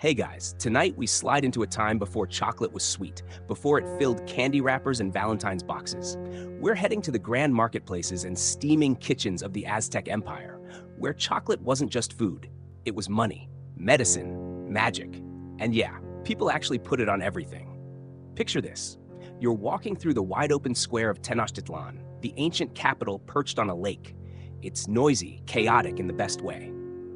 Hey guys, tonight we slide into a time before chocolate was sweet, before it filled candy wrappers and Valentine's boxes. We're heading to the grand marketplaces and steaming kitchens of the Aztec Empire, where chocolate wasn't just food, it was money, medicine, magic. And yeah, people actually put it on everything. Picture this. You're walking through the wide open square of Tenochtitlan, the ancient capital perched on a lake. It's noisy, chaotic in the best way,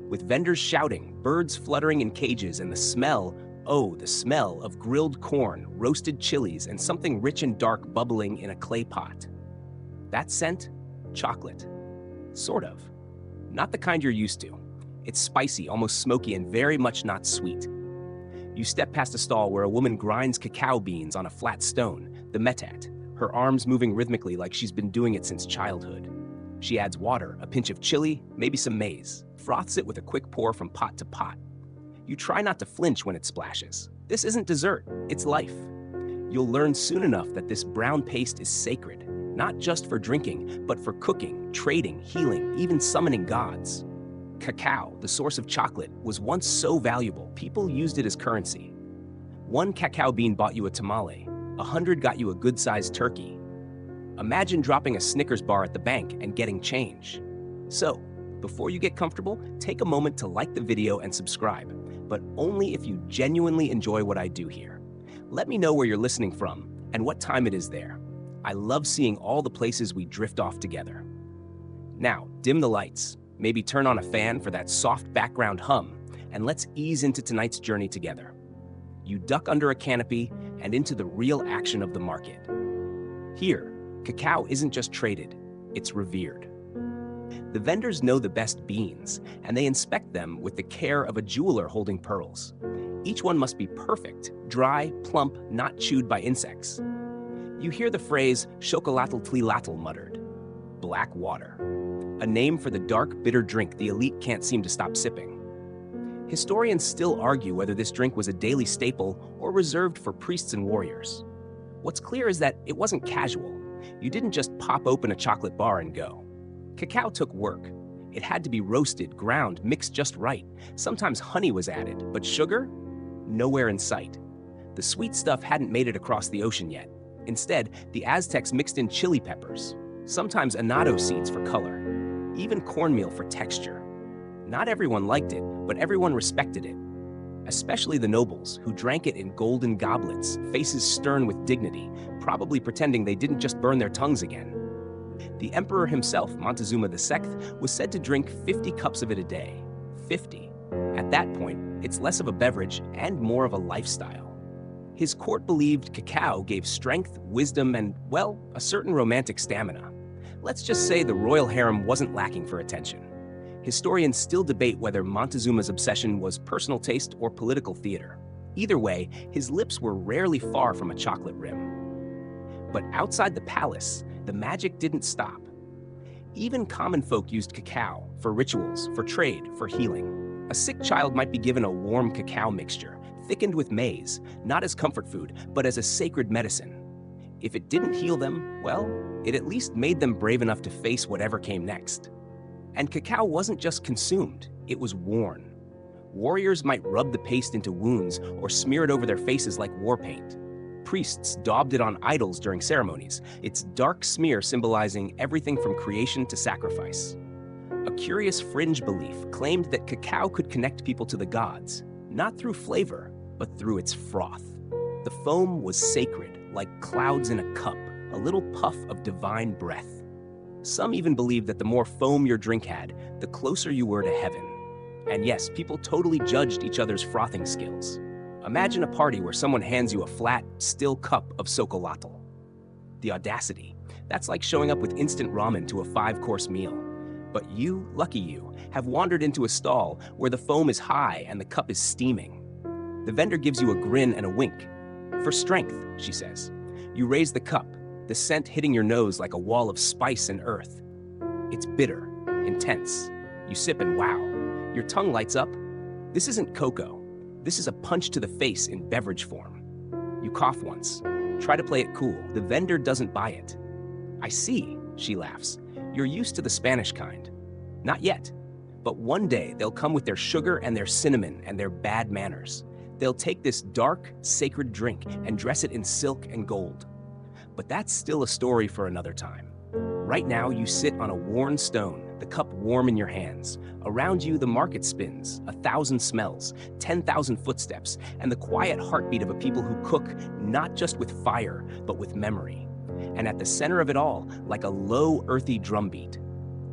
with vendors shouting, birds fluttering in cages, and the smell, oh, the smell of grilled corn, roasted chilies, and something rich and dark bubbling in a clay pot. That scent? Chocolate. Sort of. Not the kind you're used to. It's spicy, almost smoky, and very much not sweet. You step past a stall where a woman grinds cacao beans on a flat stone, the metat, her arms moving rhythmically like she's been doing it since childhood. She adds water, a pinch of chili, maybe some maize, froths it with a quick pour from pot to pot. You try not to flinch when it splashes. This isn't dessert, it's life. You'll learn soon enough that this brown paste is sacred, not just for drinking, but for cooking, trading, healing, even summoning gods. Cacao, the source of chocolate, was once so valuable, people used it as currency. One cacao bean bought you a tamale, 100 got you a good-sized turkey. Imagine dropping a Snickers bar at the bank and getting change. So, before you get comfortable, take a moment to like the video and subscribe, but only if you genuinely enjoy what I do here. Let me know where you're listening from and what time it is there. I love seeing all the places we drift off together. Now, dim the lights, maybe turn on a fan for that soft background hum, and let's ease into tonight's journey together. You duck under a canopy and into the real action of the market. Here, cacao isn't just traded, it's revered. The vendors know the best beans, and they inspect them with the care of a jeweler holding pearls. Each one must be perfect, dry, plump, not chewed by insects. You hear the phrase chocolatl tlilatl muttered, black water, a name for the dark, bitter drink the elite can't seem to stop sipping. Historians still argue whether this drink was a daily staple or reserved for priests and warriors. What's clear is that it wasn't casual. You didn't just pop open a chocolate bar and go. Cacao took work. It had to be roasted, ground, mixed just right. Sometimes honey was added, but sugar? Nowhere in sight. The sweet stuff hadn't made it across the ocean yet. Instead, the Aztecs mixed in chili peppers, sometimes annatto seeds for color, even cornmeal for texture. Not everyone liked it, but everyone respected it. Especially the nobles, who drank it in golden goblets, faces stern with dignity, probably pretending they didn't just burn their tongues again. The emperor himself, Montezuma II, was said to drink 50 cups of it a day. 50. At that point, it's less of a beverage and more of a lifestyle. His court believed cacao gave strength, wisdom, and, well, a certain romantic stamina. Let's just say the royal harem wasn't lacking for attention. Historians still debate whether Montezuma's obsession was personal taste or political theater. Either way, his lips were rarely far from a chocolate rim. But outside the palace, the magic didn't stop. Even common folk used cacao for rituals, for trade, for healing. A sick child might be given a warm cacao mixture, thickened with maize, not as comfort food, but as a sacred medicine. If it didn't heal them, well, it at least made them brave enough to face whatever came next. And cacao wasn't just consumed, it was worn. Warriors might rub the paste into wounds or smear it over their faces like war paint. Priests daubed it on idols during ceremonies, its dark smear symbolizing everything from creation to sacrifice. A curious fringe belief claimed that cacao could connect people to the gods, not through flavor, but through its froth. The foam was sacred, like clouds in a cup, a little puff of divine breath. Some even believed that the more foam your drink had, the closer you were to heaven. And yes, people totally judged each other's frothing skills. Imagine a party where someone hands you a flat, still cup of chocolatl. The audacity. That's like showing up with instant ramen to a 5-course meal. But you, lucky you, have wandered into a stall where the foam is high and the cup is steaming. The vendor gives you a grin and a wink. For strength, she says. You raise the cup, the scent hitting your nose like a wall of spice and earth. It's bitter, intense. You sip and wow, your tongue lights up. This isn't cocoa. This is a punch to the face in beverage form. You cough once. Try to play it cool. The vendor doesn't buy it. I see, she laughs. You're used to the Spanish kind. Not yet. But one day they'll come with their sugar and their cinnamon and their bad manners. They'll take this dark, sacred drink and dress it in silk and gold. But that's still a story for another time. Right now, you sit on a worn stone, the cup warm in your hands. Around you, the market spins, 1,000 smells, 10,000 footsteps, and the quiet heartbeat of a people who cook not just with fire, but with memory. And at the center of it all, like a low, earthy drumbeat,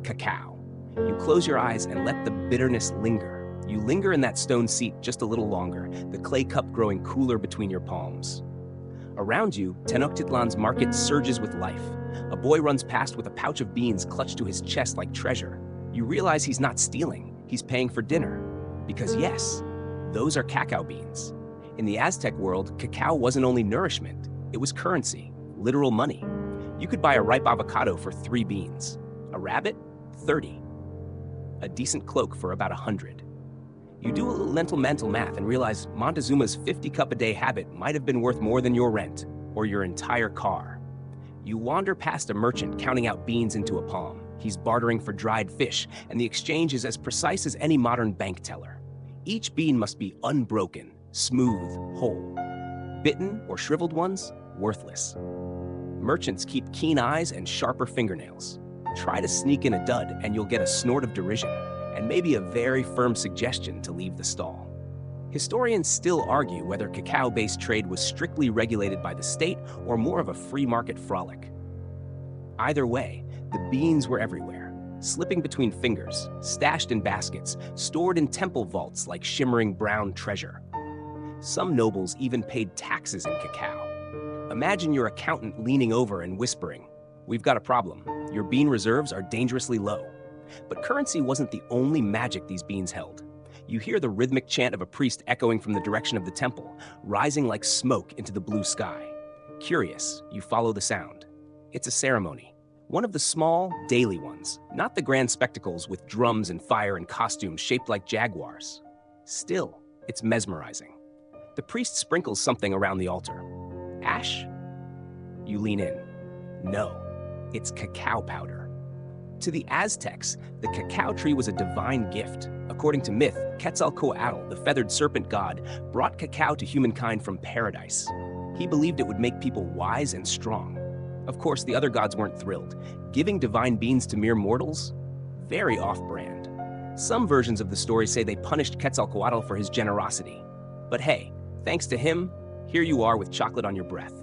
cacao. You close your eyes and let the bitterness linger. You linger in that stone seat just a little longer, the clay cup growing cooler between your palms. Around you, Tenochtitlan's market surges with life. A boy runs past with a pouch of beans clutched to his chest like treasure. You realize he's not stealing, he's paying for dinner. Because yes, those are cacao beans. In the Aztec world, cacao wasn't only nourishment, it was currency, literal money. You could buy a ripe avocado for 3 beans, a rabbit, 30, a decent cloak for about 100. You do a little mental math and realize Montezuma's 50-cup-a-day habit might have been worth more than your rent or your entire car. You wander past a merchant counting out beans into a palm. He's bartering for dried fish, and the exchange is as precise as any modern bank teller. Each bean must be unbroken, smooth, whole. Bitten or shriveled ones, worthless. Merchants keep keen eyes and sharper fingernails. Try to sneak in a dud and you'll get a snort of derision, and maybe a very firm suggestion to leave the stall. Historians still argue whether cacao-based trade was strictly regulated by the state or more of a free market frolic. Either way, the beans were everywhere, slipping between fingers, stashed in baskets, stored in temple vaults like shimmering brown treasure. Some nobles even paid taxes in cacao. Imagine your accountant leaning over and whispering, "We've got a problem. Your bean reserves are dangerously low." But currency wasn't the only magic these beans held. You hear the rhythmic chant of a priest echoing from the direction of the temple, rising like smoke into the blue sky. Curious, you follow the sound. It's a ceremony. One of the small, daily ones, not the grand spectacles with drums and fire and costumes shaped like jaguars. Still, it's mesmerizing. The priest sprinkles something around the altar. Ash? You lean in. No, it's cacao powder. To the Aztecs, the cacao tree was a divine gift. According to myth, Quetzalcoatl, the feathered serpent god, brought cacao to humankind from paradise. He believed it would make people wise and strong. Of course, the other gods weren't thrilled. Giving divine beans to mere mortals? Very off-brand. Some versions of the story say they punished Quetzalcoatl for his generosity. But hey, thanks to him, here you are with chocolate on your breath.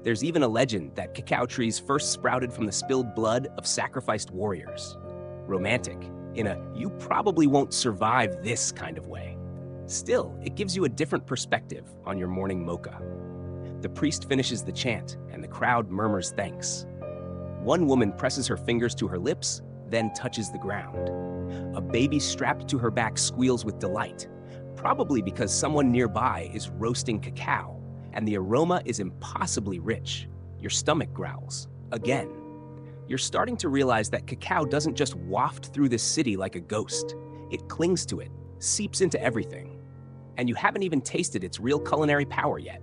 There's even a legend that cacao trees first sprouted from the spilled blood of sacrificed warriors. Romantic, in a you probably won't survive this kind of way. Still, it gives you a different perspective on your morning mocha. The priest finishes the chant, and the crowd murmurs thanks. One woman presses her fingers to her lips, then touches the ground. A baby strapped to her back squeals with delight, probably because someone nearby is roasting cacao. And the aroma is impossibly rich. Your stomach growls. Again. You're starting to realize that cacao doesn't just waft through this city like a ghost. It clings to it, seeps into everything. And you haven't even tasted its real culinary power yet.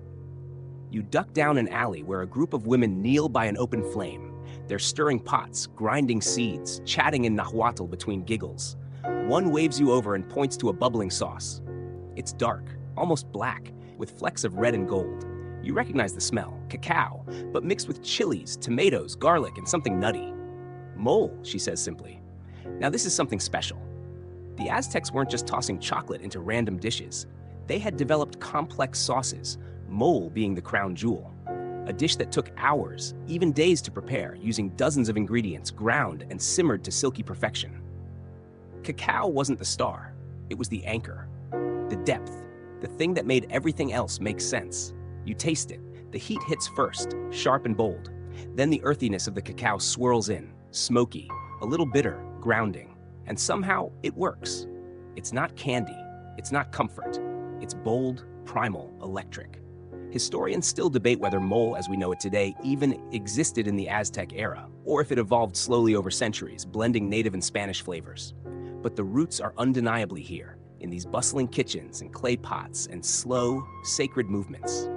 You duck down an alley where a group of women kneel by an open flame. They're stirring pots, grinding seeds, chatting in Nahuatl between giggles. One waves you over and points to a bubbling sauce. It's dark, almost black, with flecks of red and gold. You recognize the smell, cacao, but mixed with chilies, tomatoes, garlic, and something nutty. Mole, she says simply. Now this is something special. The Aztecs weren't just tossing chocolate into random dishes. They had developed complex sauces, mole being the crown jewel. A dish that took hours, even days to prepare, using dozens of ingredients ground and simmered to silky perfection. Cacao wasn't the star, it was the anchor, the depth, the thing that made everything else make sense. You taste it. The heat hits first, sharp and bold. Then the earthiness of the cacao swirls in, smoky, a little bitter, grounding. And somehow it works. It's not candy. It's not comfort. It's bold, primal, electric. Historians still debate whether mole as we know it today even existed in the Aztec era, or if it evolved slowly over centuries, blending native and Spanish flavors. But the roots are undeniably here, in these bustling kitchens and clay pots and slow, sacred movements.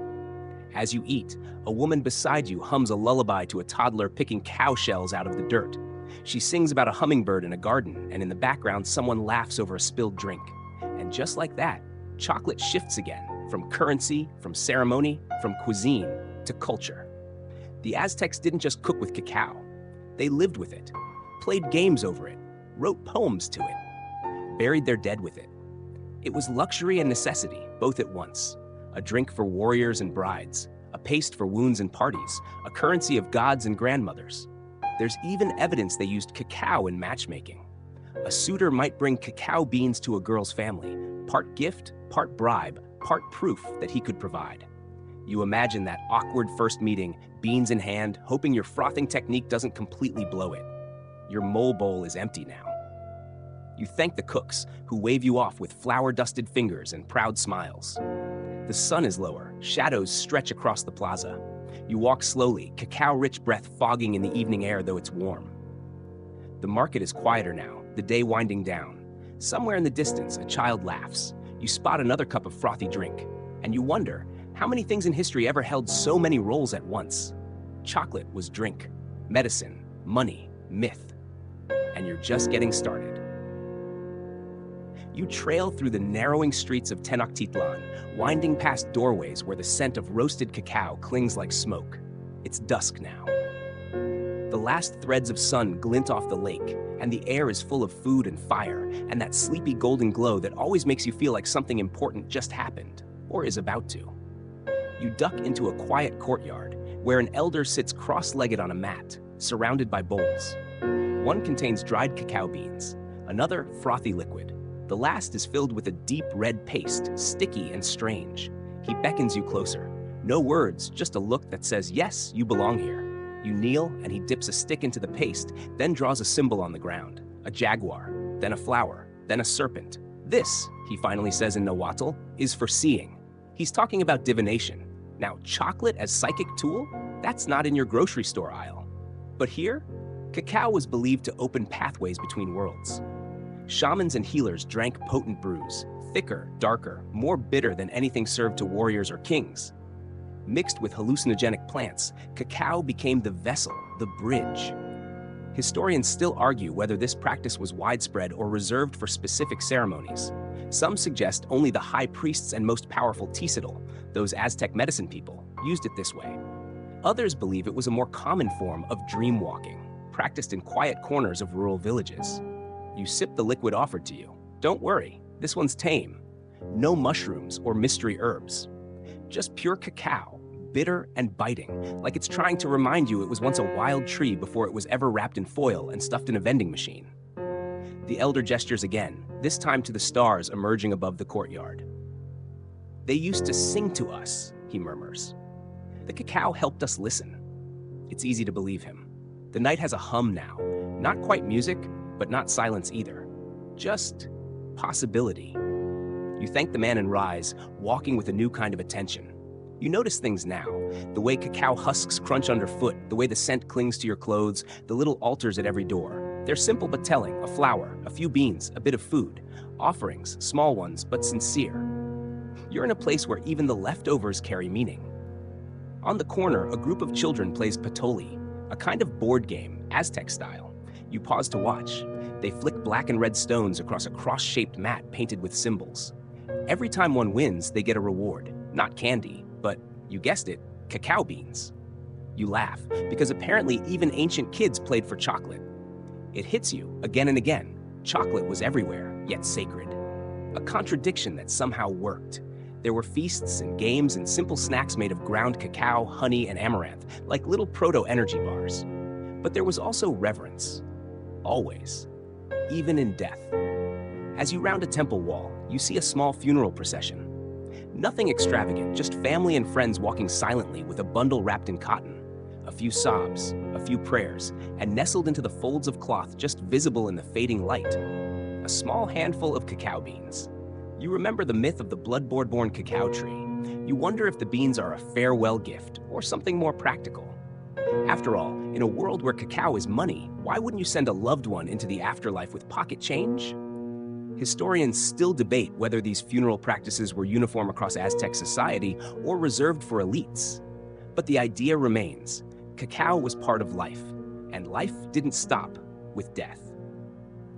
As you eat, a woman beside you hums a lullaby to a toddler picking cow shells out of the dirt. She sings about a hummingbird in a garden, and in the background, someone laughs over a spilled drink. And just like that, chocolate shifts again, from currency, from ceremony, from cuisine to culture. The Aztecs didn't just cook with cacao. They lived with it, played games over it, wrote poems to it, buried their dead with it. It was luxury and necessity, both at once. A drink for warriors and brides, a paste for wounds and parties, a currency of gods and grandmothers. There's even evidence they used cacao in matchmaking. A suitor might bring cacao beans to a girl's family, part gift, part bribe, part proof that he could provide. You imagine that awkward first meeting, beans in hand, hoping your frothing technique doesn't completely blow it. Your mole bowl is empty now. You thank the cooks, who wave you off with flour-dusted fingers and proud smiles. The sun is lower, shadows stretch across the plaza. You walk slowly, cacao-rich breath fogging in the evening air though it's warm. The market is quieter now, the day winding down. Somewhere in the distance, a child laughs. You spot another cup of frothy drink, and you wonder, how many things in history ever held so many roles at once? Chocolate was drink, medicine, money, myth. And you're just getting started. You trail through the narrowing streets of Tenochtitlan, winding past doorways where the scent of roasted cacao clings like smoke. It's dusk now. The last threads of sun glint off the lake, and the air is full of food and fire, and that sleepy golden glow that always makes you feel like something important just happened, or is about to. You duck into a quiet courtyard, where an elder sits cross-legged on a mat, surrounded by bowls. One contains dried cacao beans, another frothy liquid. The last is filled with a deep red paste, sticky and strange. He beckons you closer. No words, just a look that says, yes, you belong here. You kneel, and he dips a stick into the paste, then draws a symbol on the ground. A jaguar, then a flower, then a serpent. This, he finally says in Nahuatl, is for seeing. He's talking about divination. Now, chocolate as psychic tool? That's not in your grocery store aisle. But here, cacao was believed to open pathways between worlds. Shamans and healers drank potent brews, thicker, darker, more bitter than anything served to warriors or kings. Mixed with hallucinogenic plants, cacao became the vessel, the bridge. Historians still argue whether this practice was widespread or reserved for specific ceremonies. Some suggest only the high priests and most powerful Tizitl, those Aztec medicine people, used it this way. Others believe it was a more common form of dream walking, practiced in quiet corners of rural villages. You sip the liquid offered to you. Don't worry, this one's tame. No mushrooms or mystery herbs. Just pure cacao, bitter and biting, like it's trying to remind you it was once a wild tree before it was ever wrapped in foil and stuffed in a vending machine. The elder gestures again, this time to the stars emerging above the courtyard. They used to sing to us, he murmurs. The cacao helped us listen. It's easy to believe him. The night has a hum now, not quite music, but not silence either. Just possibility. You thank the man and rise, walking with a new kind of attention. You notice things now, the way cacao husks crunch underfoot, the way the scent clings to your clothes, the little altars at every door. They're simple but telling, a flower, a few beans, a bit of food. Offerings, small ones, but sincere. You're in a place where even the leftovers carry meaning. On the corner, a group of children plays patoli, a kind of board game, Aztec style. You pause to watch. They flick black and red stones across a cross-shaped mat painted with symbols. Every time one wins, they get a reward. Not candy, but, you guessed it, cacao beans. You laugh, because apparently even ancient kids played for chocolate. It hits you, again and again. Chocolate was everywhere, yet sacred. A contradiction that somehow worked. There were feasts and games and simple snacks made of ground cacao, honey, and amaranth, like little proto-energy bars. But there was also reverence. Always. Even in death. As you round a temple wall, you see a small funeral procession. Nothing extravagant, just family and friends walking silently with a bundle wrapped in cotton. A few sobs, a few prayers, and nestled into the folds of cloth just visible in the fading light, a small handful of cacao beans. You remember the myth of the blood-borne cacao tree. You wonder if the beans are a farewell gift or something more practical. After all, in a world where cacao is money, why wouldn't you send a loved one into the afterlife with pocket change? Historians still debate whether these funeral practices were uniform across Aztec society or reserved for elites. But the idea remains. Cacao was part of life, and life didn't stop with death.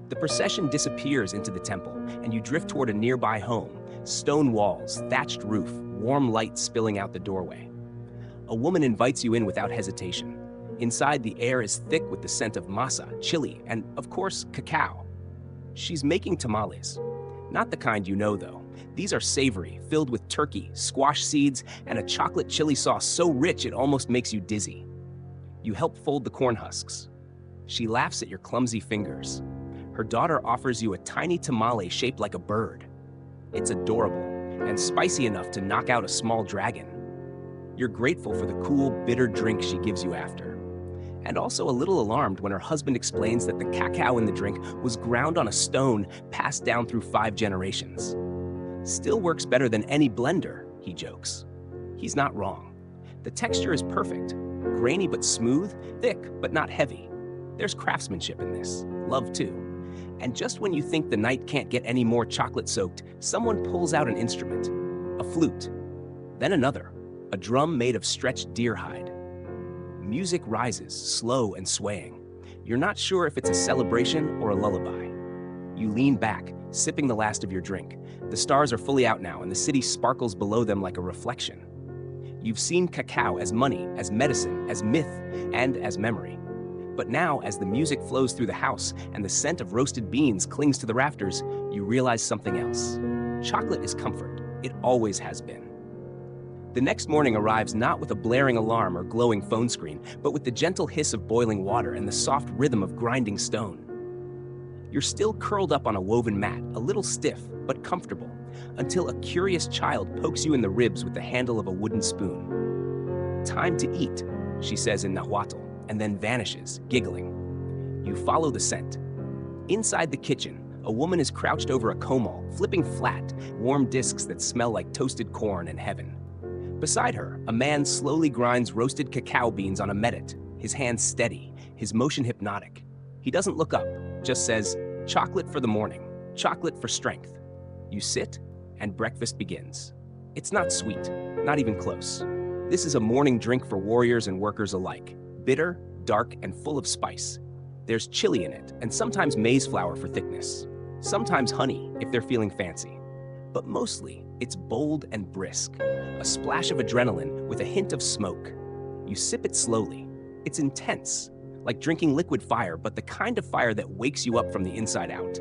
The procession disappears into the temple, and you drift toward a nearby home, Stone walls, thatched roof, warm light spilling out the doorway. A woman invites you in without hesitation. Inside, the air is thick with the scent of masa, chili, and, of course, cacao. She's making tamales. Not the kind you know, though. These are savory, filled with turkey, squash seeds, and a chocolate chili sauce so rich it almost makes you dizzy. You help fold the corn husks. She laughs at your clumsy fingers. Her daughter offers you a tiny tamale shaped like a bird. It's adorable and spicy enough to knock out a small dragon. You're grateful for the cool, bitter drink she gives you after, and also a little alarmed when her husband explains that the cacao in the drink was ground on a stone passed down through 5 generations. Still works better than any blender, he jokes. He's not wrong. The texture is perfect, grainy but smooth, thick but not heavy. There's craftsmanship in this, love too. And just when you think the night can't get any more chocolate-soaked, someone pulls out an instrument, a flute, then another, a drum made of stretched deer hide. Music rises, slow and swaying. You're not sure if it's a celebration or a lullaby. You lean back, sipping the last of your drink. The stars are fully out now, and the city sparkles below them like a reflection. You've seen cacao as money, as medicine, as myth, and as memory. But now, as the music flows through the house and the scent of roasted beans clings to the rafters, you realize something else. Chocolate is comfort. It always has been. The next morning arrives not with a blaring alarm or glowing phone screen, but with the gentle hiss of boiling water and the soft rhythm of grinding stone. You're still curled up on a woven mat, a little stiff, but comfortable, until a curious child pokes you in the ribs with the handle of a wooden spoon. "Time to eat," she says in Nahuatl, and then vanishes, giggling. You follow the scent. Inside the kitchen, a woman is crouched over a comal, flipping flat, warm discs that smell like toasted corn and heaven. Beside her, a man slowly grinds roasted cacao beans on a medet, his hands steady, his motion hypnotic. He doesn't look up, just says, "Chocolate for the morning, chocolate for strength." You sit, and breakfast begins. It's not sweet, not even close. This is a morning drink for warriors and workers alike. Bitter, dark, and full of spice. There's chili in it, and sometimes maize flour for thickness. Sometimes honey, if they're feeling fancy. But mostly, it's bold and brisk. A splash of adrenaline with a hint of smoke. You sip it slowly. It's intense, like drinking liquid fire, but the kind of fire that wakes you up from the inside out.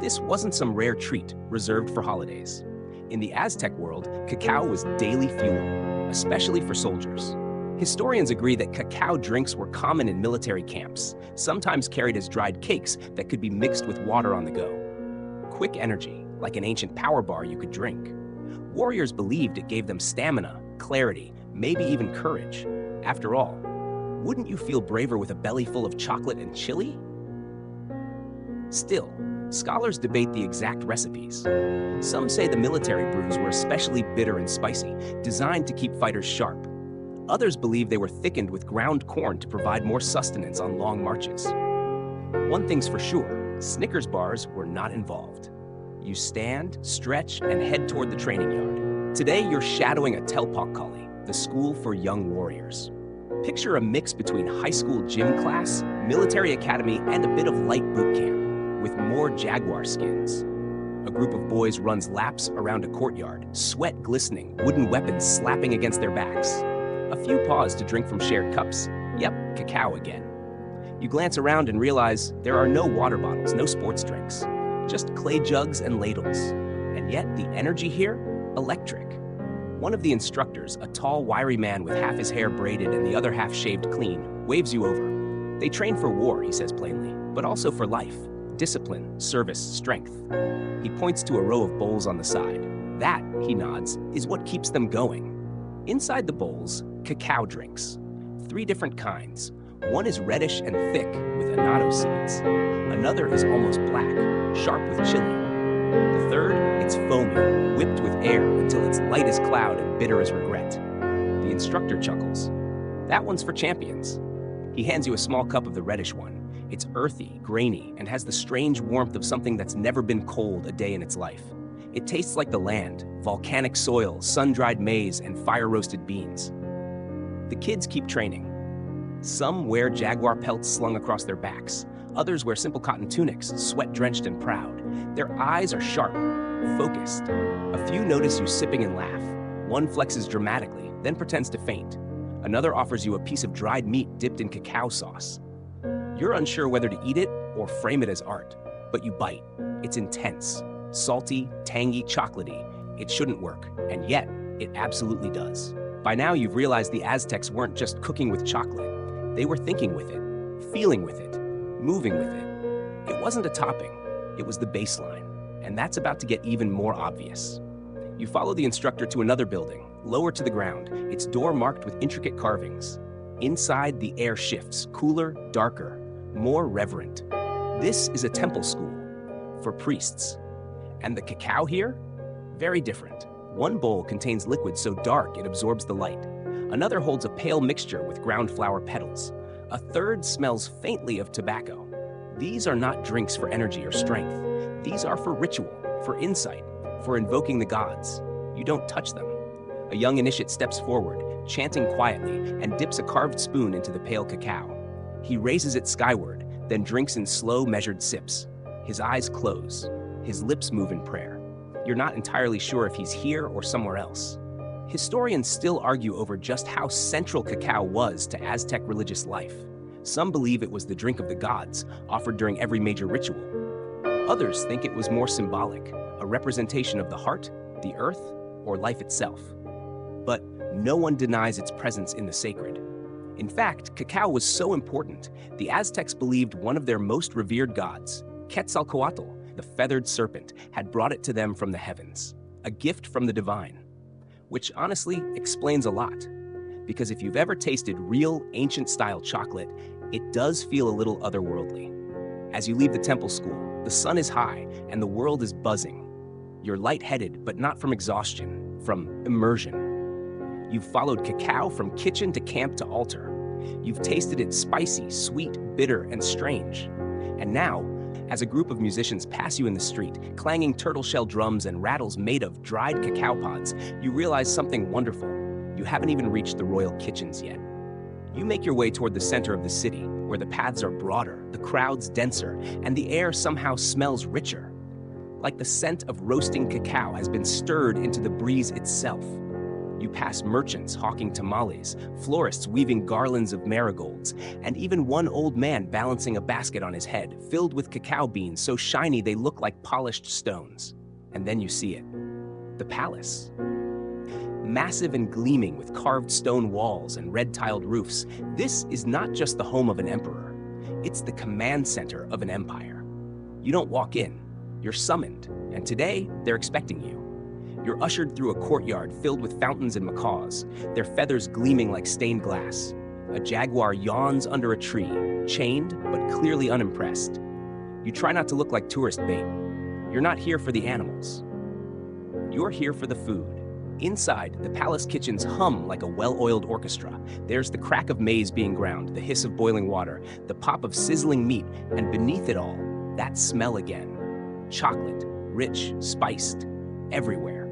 This wasn't some rare treat reserved for holidays. In the Aztec world, cacao was daily fuel, especially for soldiers. Historians agree that cacao drinks were common in military camps, sometimes carried as dried cakes that could be mixed with water on the go. Quick energy, like an ancient power bar you could drink. Warriors believed it gave them stamina, clarity, maybe even courage. After all, wouldn't you feel braver with a belly full of chocolate and chili? Still, scholars debate the exact recipes. Some say the military brews were especially bitter and spicy, designed to keep fighters sharp. Others believe they were thickened with ground corn to provide more sustenance on long marches. One thing's for sure, Snickers bars were not involved. You stand, stretch, and head toward the training yard. Today, you're shadowing a Telpakkali, the school for young warriors. Picture a mix between high school gym class, military academy, and a bit of light boot camp, with more jaguar skins. A group of boys runs laps around a courtyard, sweat glistening, wooden weapons slapping against their backs. A few pause to drink from shared cups. Yep, cacao again. You glance around and realize there are no water bottles, no sports drinks, just clay jugs and ladles. And yet the energy here, electric. One of the instructors, a tall, wiry man with half his hair braided and the other half shaved clean, waves you over. They train for war, he says plainly, but also for life. Discipline, service, strength. He points to a row of bowls on the side. That, he nods, is what keeps them going. Inside the bowls, cacao drinks. 3 different kinds. One is reddish and thick with annatto seeds. Another is almost black, sharp with chili. The third, it's foamy, whipped with air until it's light as cloud and bitter as regret. The instructor chuckles. That one's for champions. He hands you a small cup of the reddish one. It's earthy, grainy, and has the strange warmth of something that's never been cold a day in its life. It tastes like the land, volcanic soil, sun-dried maize, and fire-roasted beans. The kids keep training. Some wear jaguar pelts slung across their backs. Others wear simple cotton tunics, sweat-drenched and proud. Their eyes are sharp, focused. A few notice you sipping and laugh. One flexes dramatically, then pretends to faint. Another offers you a piece of dried meat dipped in cacao sauce. You're unsure whether to eat it or frame it as art, but you bite. It's intense, salty, tangy, chocolatey. It shouldn't work, and yet it absolutely does. By now, you've realized the Aztecs weren't just cooking with chocolate. They were thinking with it, feeling with it, moving with it. It wasn't a topping, it was the baseline, and that's about to get even more obvious. You follow the instructor to another building, lower to the ground, its door marked with intricate carvings. Inside, the air shifts, cooler, darker, more reverent. This is a temple school for priests. And the cacao here? Very different. One bowl contains liquid so dark it absorbs the light. Another holds a pale mixture with ground flower petals. A third smells faintly of tobacco. These are not drinks for energy or strength. These are for ritual, for insight, for invoking the gods. You don't touch them. A young initiate steps forward, chanting quietly, and dips a carved spoon into the pale cacao. He raises it skyward, then drinks in slow, measured sips. His eyes close. His lips move in prayer. You're not entirely sure if he's here or somewhere else. Historians still argue over just how central cacao was to Aztec religious life. Some believe it was the drink of the gods, offered during every major ritual. Others think it was more symbolic, a representation of the heart, the earth, or life itself. But no one denies its presence in the sacred. In fact, cacao was so important, the Aztecs believed one of their most revered gods, Quetzalcoatl, the feathered serpent, had brought it to them from the heavens, a gift from the divine. Which honestly explains a lot. Because if you've ever tasted real, ancient-style chocolate, it does feel a little otherworldly. As you leave the temple school, the sun is high and the world is buzzing. You're lightheaded, but not from exhaustion, from immersion. You've followed cacao from kitchen to camp to altar. You've tasted it spicy, sweet, bitter, and strange. And now, as a group of musicians pass you in the street, clanging turtle shell drums and rattles made of dried cacao pods, you realize something wonderful. You haven't even reached the royal kitchens yet. You make your way toward the center of the city, where the paths are broader, the crowds denser, and the air somehow smells richer. Like the scent of roasting cacao has been stirred into the breeze itself. You pass merchants hawking tamales, florists weaving garlands of marigolds, and even one old man balancing a basket on his head, filled with cacao beans so shiny they look like polished stones. And then you see it. The palace. Massive and gleaming with carved stone walls and red-tiled roofs, this is not just the home of an emperor. It's the command center of an empire. You don't walk in. You're summoned, and today they're expecting you. You're ushered through a courtyard filled with fountains and macaws, their feathers gleaming like stained glass. A jaguar yawns under a tree, chained but clearly unimpressed. You try not to look like tourist bait. You're not here for the animals. You're here for the food. Inside, the palace kitchens hum like a well-oiled orchestra. There's the crack of maize being ground, the hiss of boiling water, the pop of sizzling meat, and beneath it all, that smell again. Chocolate, rich, spiced, everywhere.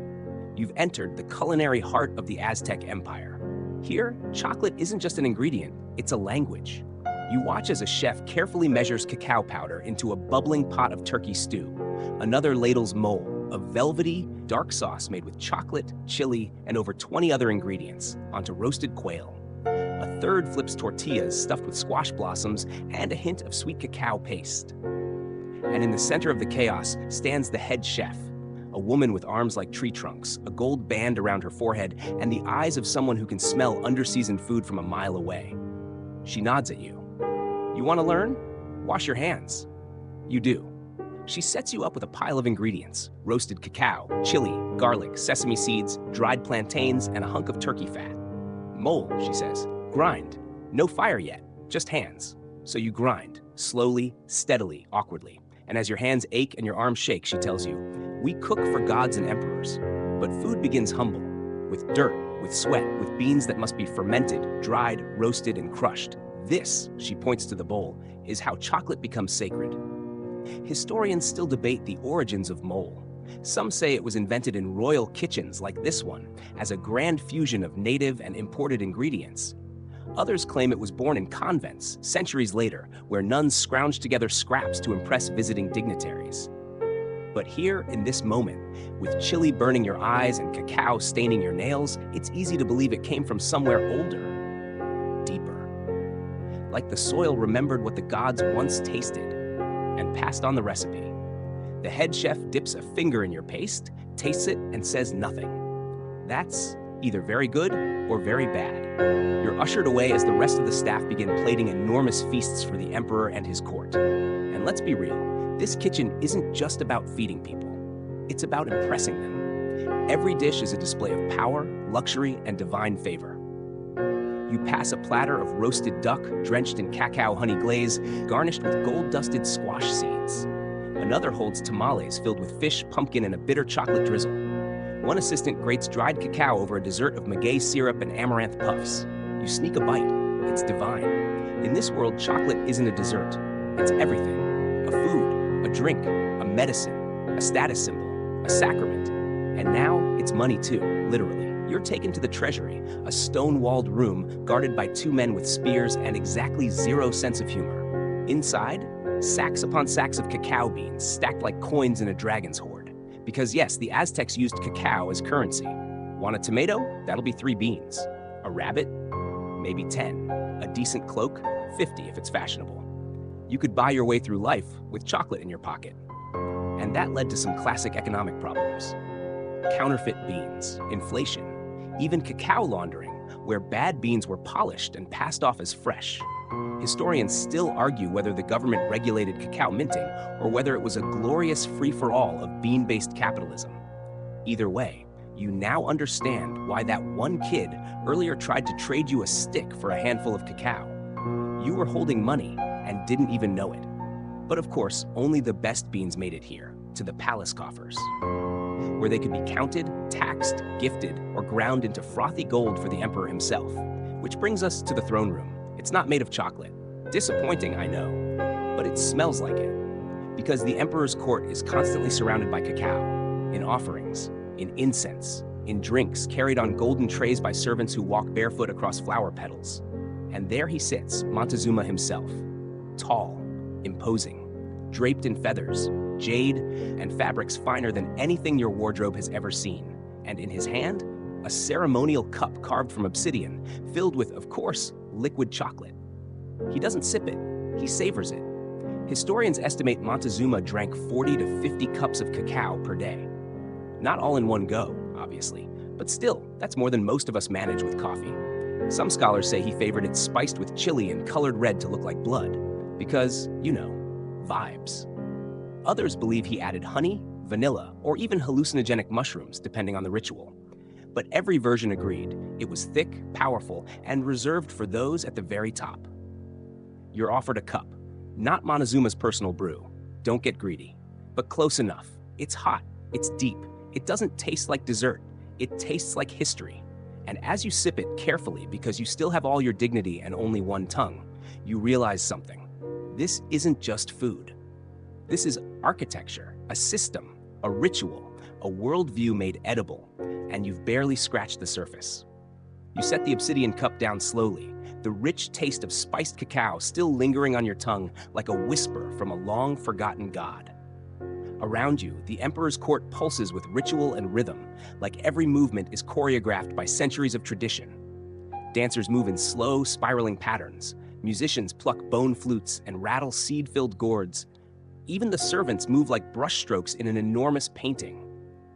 You've entered the culinary heart of the Aztec Empire. Here, chocolate isn't just an ingredient, it's a language. You watch as a chef carefully measures cacao powder into a bubbling pot of turkey stew. Another ladles mole, a velvety, dark sauce made with chocolate, chili, and over 20 other ingredients, onto roasted quail. A third flips tortillas stuffed with squash blossoms and a hint of sweet cacao paste. And in the center of the chaos stands the head chef, a woman with arms like tree trunks, a gold band around her forehead, and the eyes of someone who can smell under-seasoned food from a mile away. She nods at you. You want to learn? Wash your hands. You do. She sets you up with a pile of ingredients: roasted cacao, chili, garlic, sesame seeds, dried plantains, and a hunk of turkey fat. Mole, she says. Grind. No fire yet, just hands. So you grind, slowly, steadily, awkwardly. And as your hands ache and your arms shake, she tells you, we cook for gods and emperors, but food begins humble, with dirt, with sweat, with beans that must be fermented, dried, roasted, and crushed. This, she points to the bowl, is how chocolate becomes sacred. Historians still debate the origins of mole. Some say it was invented in royal kitchens like this one, as a grand fusion of native and imported ingredients. Others claim it was born in convents, centuries later, where nuns scrounged together scraps to impress visiting dignitaries. But here, in this moment, with chili burning your eyes and cacao staining your nails, it's easy to believe it came from somewhere older, deeper. Like the soil remembered what the gods once tasted and passed on the recipe. The head chef dips a finger in your paste, tastes it, and says nothing. That's either very good or very bad. You're ushered away as the rest of the staff begin plating enormous feasts for the emperor and his court. And let's be real, this kitchen isn't just about feeding people. It's about impressing them. Every dish is a display of power, luxury, and divine favor. You pass a platter of roasted duck drenched in cacao honey glaze, garnished with gold-dusted squash seeds. Another holds tamales filled with fish, pumpkin, and a bitter chocolate drizzle. One assistant grates dried cacao over a dessert of maguey syrup and amaranth puffs. You sneak a bite. It's divine. In this world, chocolate isn't a dessert. It's everything. A food, a drink, a medicine, a status symbol, a sacrament. And now, it's money too, literally. You're taken to the treasury, a stone-walled room guarded by two men with spears and exactly zero sense of humor. Inside, sacks upon sacks of cacao beans stacked like coins in a dragon's hoard. Because yes, the Aztecs used cacao as currency. Want a tomato? That'll be 3 beans. A rabbit? Maybe 10. A decent cloak? 50 if it's fashionable. You could buy your way through life with chocolate in your pocket. And that led to some classic economic problems. Counterfeit beans, inflation, even cacao laundering, where bad beans were polished and passed off as fresh. Historians still argue whether the government regulated cacao minting or whether it was a glorious free-for-all of bean-based capitalism. Either way, you now understand why that one kid earlier tried to trade you a stick for a handful of cacao. You were holding money and didn't even know it. But of course, only the best beans made it here, to the palace coffers, where they could be counted, taxed, gifted, or ground into frothy gold for the emperor himself. Which brings us to the throne room. It's not made of chocolate. Disappointing, I know, but it smells like it. Because the emperor's court is constantly surrounded by cacao, in offerings, in incense, in drinks carried on golden trays by servants who walk barefoot across flower petals. And there he sits, Montezuma himself, tall, imposing, draped in feathers, jade, and fabrics finer than anything your wardrobe has ever seen. And in his hand, a ceremonial cup carved from obsidian, filled with, of course, liquid chocolate. He doesn't sip it, he savors it. Historians estimate Montezuma drank 40 to 50 cups of cacao per day. Not all in one go, obviously, but still, that's more than most of us manage with coffee. Some scholars say he favored it spiced with chili and colored red to look like blood, because, you know, vibes. Others believe he added honey, vanilla, or even hallucinogenic mushrooms, depending on the ritual. But every version agreed it was thick, powerful, and reserved for those at the very top. You're offered a cup, not Montezuma's personal brew. Don't get greedy. But close enough. It's hot. It's deep. It doesn't taste like dessert. It tastes like history. And as you sip it carefully, because you still have all your dignity and only one tongue, you realize something. This isn't just food. This is architecture, a system, a ritual, a worldview made edible, and you've barely scratched the surface. You set the obsidian cup down slowly, the rich taste of spiced cacao still lingering on your tongue like a whisper from a long-forgotten god. Around you, the emperor's court pulses with ritual and rhythm, like every movement is choreographed by centuries of tradition. Dancers move in slow, spiraling patterns. Musicians pluck bone flutes and rattle seed-filled gourds. Even the servants move like brushstrokes in an enormous painting.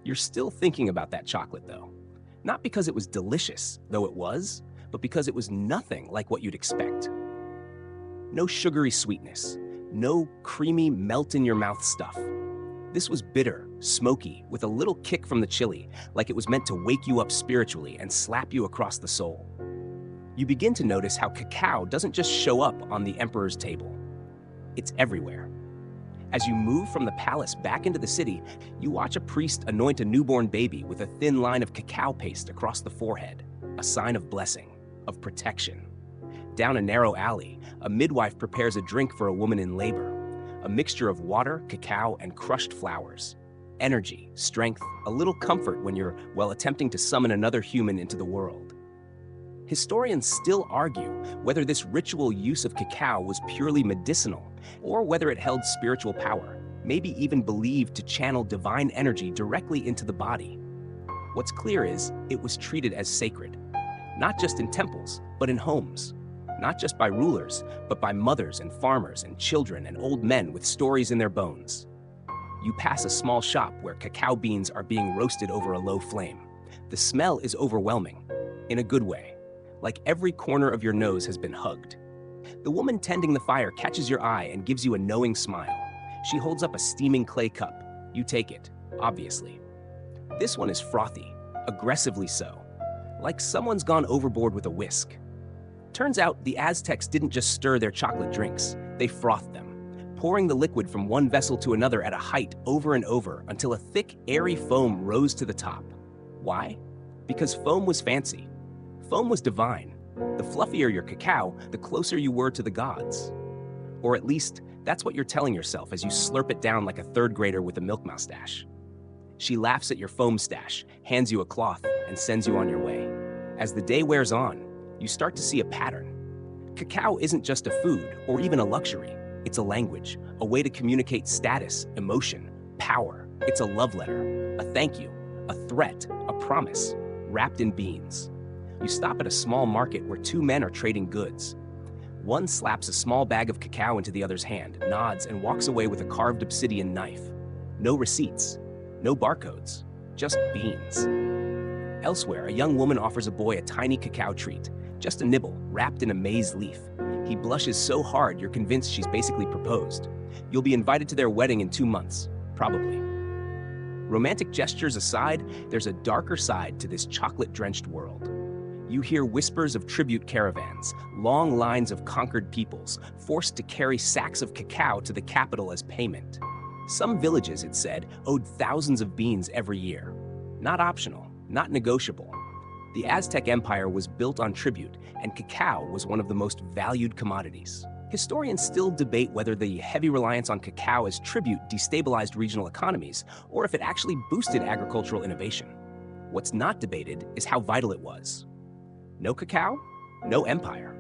You're still thinking about that chocolate, though. Not because it was delicious, though it was, but because it was nothing like what you'd expect. No sugary sweetness, no creamy melt-in-your-mouth stuff. This was bitter, smoky, with a little kick from the chili, like it was meant to wake you up spiritually and slap you across the soul. You begin to notice how cacao doesn't just show up on the emperor's table. It's everywhere. As you move from the palace back into the city, you watch a priest anoint a newborn baby with a thin line of cacao paste across the forehead, a sign of blessing, of protection. Down a narrow alley, a midwife prepares a drink for a woman in labor, a mixture of water, cacao, and crushed flowers. Energy, strength, a little comfort when you're, well, attempting to summon another human into the world. Historians still argue whether this ritual use of cacao was purely medicinal or whether it held spiritual power. maybe even believed to channel divine energy directly into the body. What's clear is it was treated as sacred, not just in temples, but in homes. Not just by rulers, but by mothers and farmers and children and old men with stories in their bones. You pass a small shop where cacao beans are being roasted over a low flame. The smell is overwhelming, in a good way, like every corner of your nose has been hugged. The woman tending the fire catches your eye and gives you a knowing smile. She holds up a steaming clay cup. You take it, obviously. This one is frothy, aggressively so, like someone's gone overboard with a whisk. Turns out the Aztecs didn't just stir their chocolate drinks, they frothed them, pouring the liquid from one vessel to another at a height over and over until a thick, airy foam rose to the top. Why? Because foam was fancy. Foam was divine. The fluffier your cacao, the closer you were to the gods. Or at least, that's what you're telling yourself as you slurp it down like a third grader with a milk mustache. She laughs at your foam stash, hands you a cloth, and sends you on your way. As the day wears on, you start to see a pattern. Cacao isn't just a food or even a luxury. It's a language, a way to communicate status, emotion, power. It's a love letter, a thank you, a threat, a promise, wrapped in beans. You stop at a small market where two men are trading goods. One slaps a small bag of cacao into the other's hand, nods, and walks away with a carved obsidian knife. No receipts, no barcodes, just beans. Elsewhere, a young woman offers a boy a tiny cacao treat, just a nibble, wrapped in a maize leaf. He blushes so hard you're convinced she's basically proposed. You'll be invited to their wedding in 2 months, probably. Romantic gestures aside, there's a darker side to this chocolate-drenched world. You hear whispers of tribute caravans, long lines of conquered peoples, forced to carry sacks of cacao to the capital as payment. Some villages, it said, owed thousands of beans every year. Not optional, not negotiable. The Aztec Empire was built on tribute, and cacao was one of the most valued commodities. Historians still debate whether the heavy reliance on cacao as tribute destabilized regional economies, or if it actually boosted agricultural innovation. What's not debated is how vital it was. No cacao, no empire.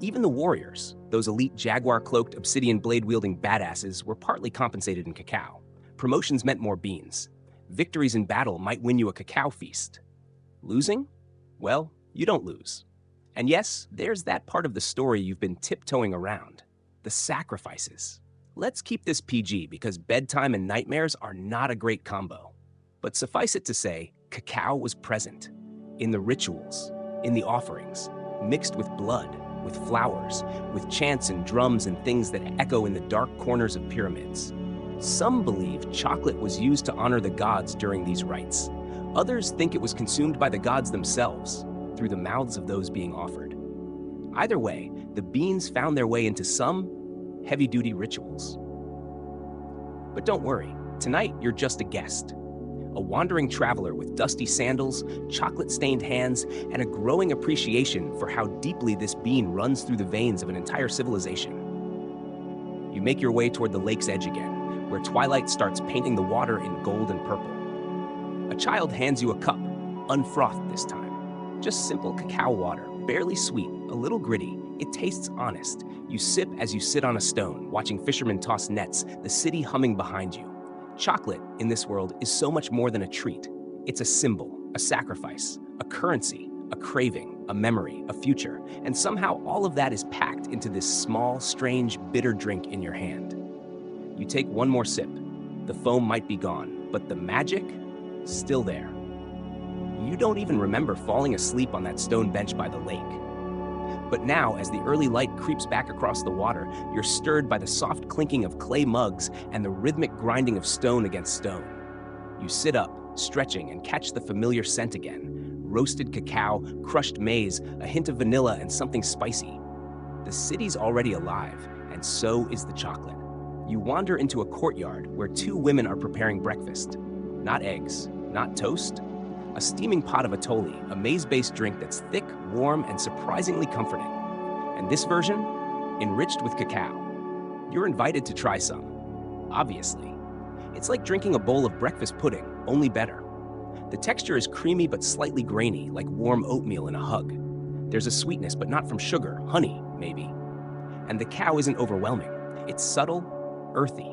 Even the warriors, those elite jaguar-cloaked, obsidian blade-wielding badasses, were partly compensated in cacao. Promotions meant more beans. Victories in battle might win you a cacao feast. Losing? Well, you don't lose. And yes, there's that part of the story you've been tiptoeing around. The sacrifices. Let's keep this PG because bedtime and nightmares are not a great combo. But suffice it to say, cacao was present. In the rituals, in the offerings, mixed with blood, with flowers, with chants and drums and things that echo in the dark corners of pyramids. Some believe chocolate was used to honor the gods during these rites. Others think it was consumed by the gods themselves, through the mouths of those being offered. Either way, the beans found their way into some heavy-duty rituals. But don't worry, tonight you're just a guest. A wandering traveler with dusty sandals, chocolate-stained hands, and a growing appreciation for how deeply this bean runs through the veins of an entire civilization. You make your way toward the lake's edge again, where twilight starts painting the water in gold and purple. A child hands you a cup, unfrothed this time. Just simple cacao water, barely sweet, a little gritty. It tastes honest. You sip as you sit on a stone, watching fishermen toss nets, the city humming behind you. Chocolate, in this world, is so much more than a treat. It's a symbol, a sacrifice, a currency, a craving, a memory, a future. And somehow all of that is packed into this small, strange, bitter drink in your hand. You take one more sip. The foam might be gone, but the magic? Still there. You don't even remember falling asleep on that stone bench by the lake. But now, as the early light creeps back across the water, you're stirred by the soft clinking of clay mugs and the rhythmic grinding of stone against stone. You sit up, stretching, and catch the familiar scent again. Roasted cacao, crushed maize, a hint of vanilla, and something spicy. The city's already alive, and so is the chocolate. You wander into a courtyard where two women are preparing breakfast. Not eggs, not toast. A steaming pot of atoli, a maize-based drink that's thick, warm, and surprisingly comforting. And this version, enriched with cacao. You're invited to try some, obviously. It's like drinking a bowl of breakfast pudding, only better. The texture is creamy but slightly grainy, like warm oatmeal in a hug. There's a sweetness, but not from sugar, honey, maybe. And the cacao isn't overwhelming. It's subtle, earthy.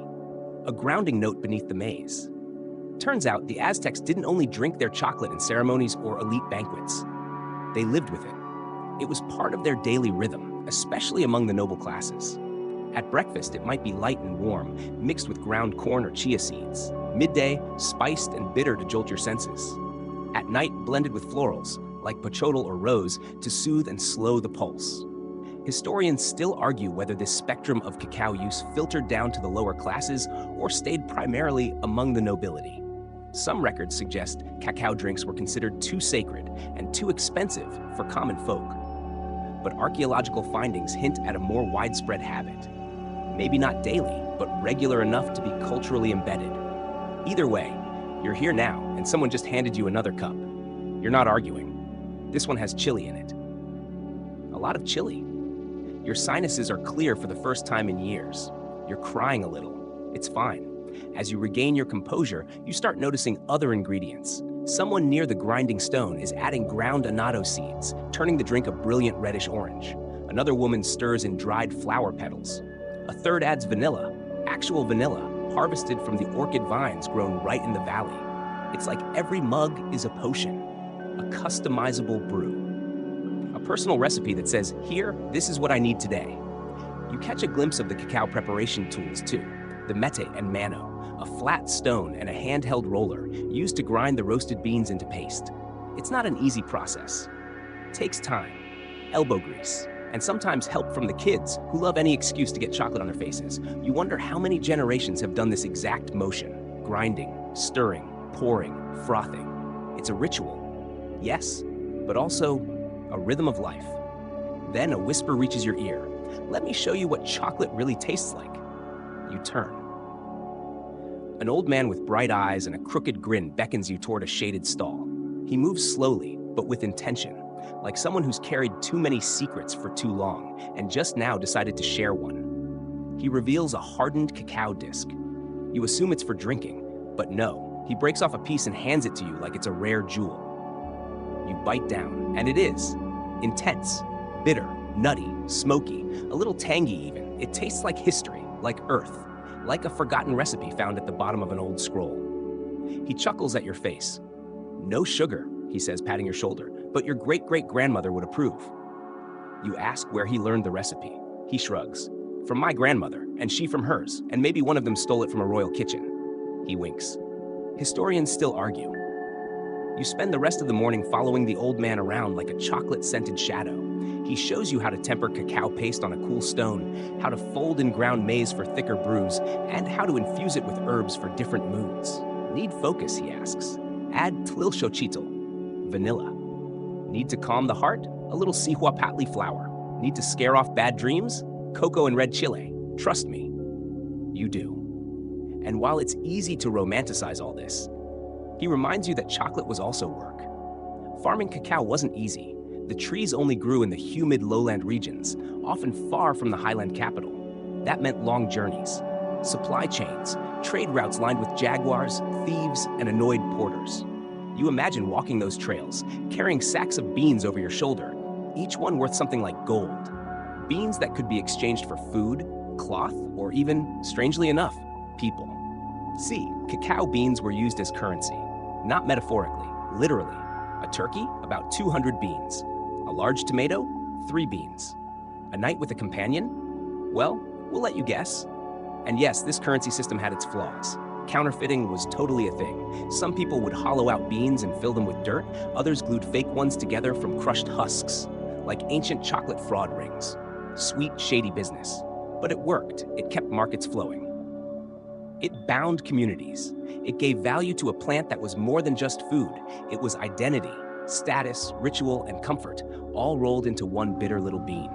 a grounding note beneath the maze. Turns out the Aztecs didn't only drink their chocolate in ceremonies or elite banquets. They lived with it. It was part of their daily rhythm, especially among the noble classes. At breakfast, it might be light and warm, mixed with ground corn or chia seeds. Midday, spiced and bitter to jolt your senses. At night, blended with florals, like pochotl or rose, to soothe and slow the pulse. Historians still argue whether this spectrum of cacao use filtered down to the lower classes or stayed primarily among the nobility. Some records suggest cacao drinks were considered too sacred and too expensive for common folk. But archaeological findings hint at a more widespread habit. Maybe not daily, but regular enough to be culturally embedded. Either way, you're here now and someone just handed you another cup. You're not arguing. This one has chili in it. A lot of chili. Your sinuses are clear for the first time in years. You're crying a little. It's fine. As you regain your composure, you start noticing other ingredients. Someone near the grinding stone is adding ground annatto seeds, turning the drink a brilliant reddish orange. Another woman stirs in dried flower petals. A third adds vanilla, actual vanilla, harvested from the orchid vines grown right in the valley. It's like every mug is a potion, a customizable brew. A personal recipe that says, here, this is what I need today. You catch a glimpse of the cacao preparation tools too, the mete and mano, a flat stone and a handheld roller used to grind the roasted beans into paste. It's not an easy process. It takes time, elbow grease, and sometimes help from the kids who love any excuse to get chocolate on their faces. You wonder how many generations have done this exact motion, grinding, stirring, pouring, frothing. It's a ritual, yes, but also a rhythm of life. Then a whisper reaches your ear. Let me show you what chocolate really tastes like. You turn. An old man with bright eyes and a crooked grin beckons you toward a shaded stall. He moves slowly, but with intention, like someone who's carried too many secrets for too long and just now decided to share one. He reveals a hardened cacao disc. You assume it's for drinking, but no, he breaks off a piece and hands it to you like it's a rare jewel. You bite down, and it is intense, bitter, nutty, smoky, a little tangy even. It tastes like history, like earth, like a forgotten recipe found at the bottom of an old scroll. He chuckles at your face. No sugar, he says, patting your shoulder, but your great-great-grandmother would approve. You ask where he learned the recipe. He shrugs. From my grandmother, and she from hers, and maybe one of them stole it from a royal kitchen. He winks. Historians still argue. You spend the rest of the morning following the old man around like a chocolate-scented shadow. He shows you how to temper cacao paste on a cool stone, how to fold in ground maize for thicker brews, and how to infuse it with herbs for different moods. Need focus, he asks. Add tlilxochitl, vanilla. Need to calm the heart? A little sihuapatli flower. Need to scare off bad dreams? Cocoa and red chile. Trust me, you do. And while it's easy to romanticize all this, he reminds you that chocolate was also work. Farming cacao wasn't easy. The trees only grew in the humid lowland regions, often far from the highland capital. That meant long journeys, supply chains, trade routes lined with jaguars, thieves, and annoyed porters. You imagine walking those trails, carrying sacks of beans over your shoulder, each one worth something like gold. Beans that could be exchanged for food, cloth, or even, strangely enough, people. See, cacao beans were used as currency, not metaphorically, literally. A turkey, about 200 beans. A large tomato, 3 beans. A night with a companion? Well, we'll let you guess. And yes, this currency system had its flaws. Counterfeiting was totally a thing. Some people would hollow out beans and fill them with dirt. Others glued fake ones together from crushed husks, like ancient chocolate fraud rings. Sweet, shady business. But it worked. It kept markets flowing. It bound communities. It gave value to a plant that was more than just food. It was identity, status, ritual, and comfort, all rolled into one bitter little bean.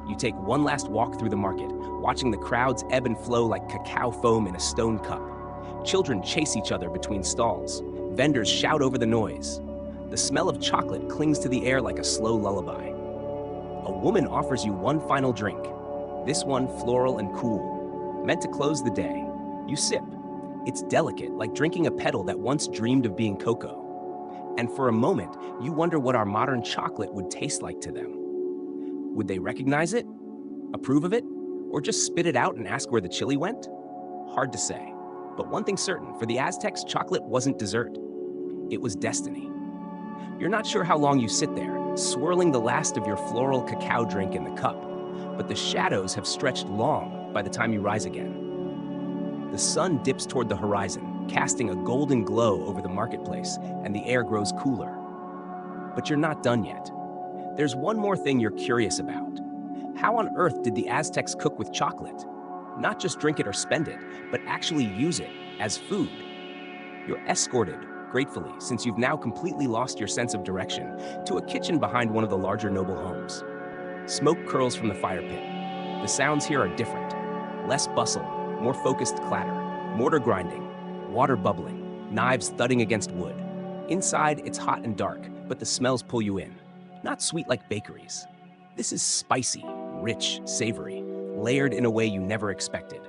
You take one last walk through the market, watching the crowds ebb and flow like cacao foam in a stone cup. Children chase each other between stalls. Vendors shout over the noise. The smell of chocolate clings to the air like a slow lullaby. A woman offers you one final drink, this one floral and cool, meant to close the day. You sip. It's delicate, like drinking a petal that once dreamed of being cocoa. And for a moment, you wonder what our modern chocolate would taste like to them. Would they recognize it? Approve of it? Or just spit it out and ask where the chili went? Hard to say. But one thing's certain, for the Aztecs, chocolate wasn't dessert. It was destiny. You're not sure how long you sit there, swirling the last of your floral cacao drink in the cup, but the shadows have stretched long by the time you rise again. The sun dips toward the horizon, casting a golden glow over the marketplace, and the air grows cooler. But you're not done yet. There's one more thing you're curious about. How on earth did the Aztecs cook with chocolate? Not just drink it or spend it, but actually use it as food. You're escorted, gratefully, since you've now completely lost your sense of direction, to a kitchen behind one of the larger noble homes. Smoke curls from the fire pit. The sounds here are different. Less bustle, more focused clatter, mortar grinding, water bubbling, knives thudding against wood. Inside, it's hot and dark, but the smells pull you in. Not sweet like bakeries. This is spicy, rich, savory, layered in a way you never expected.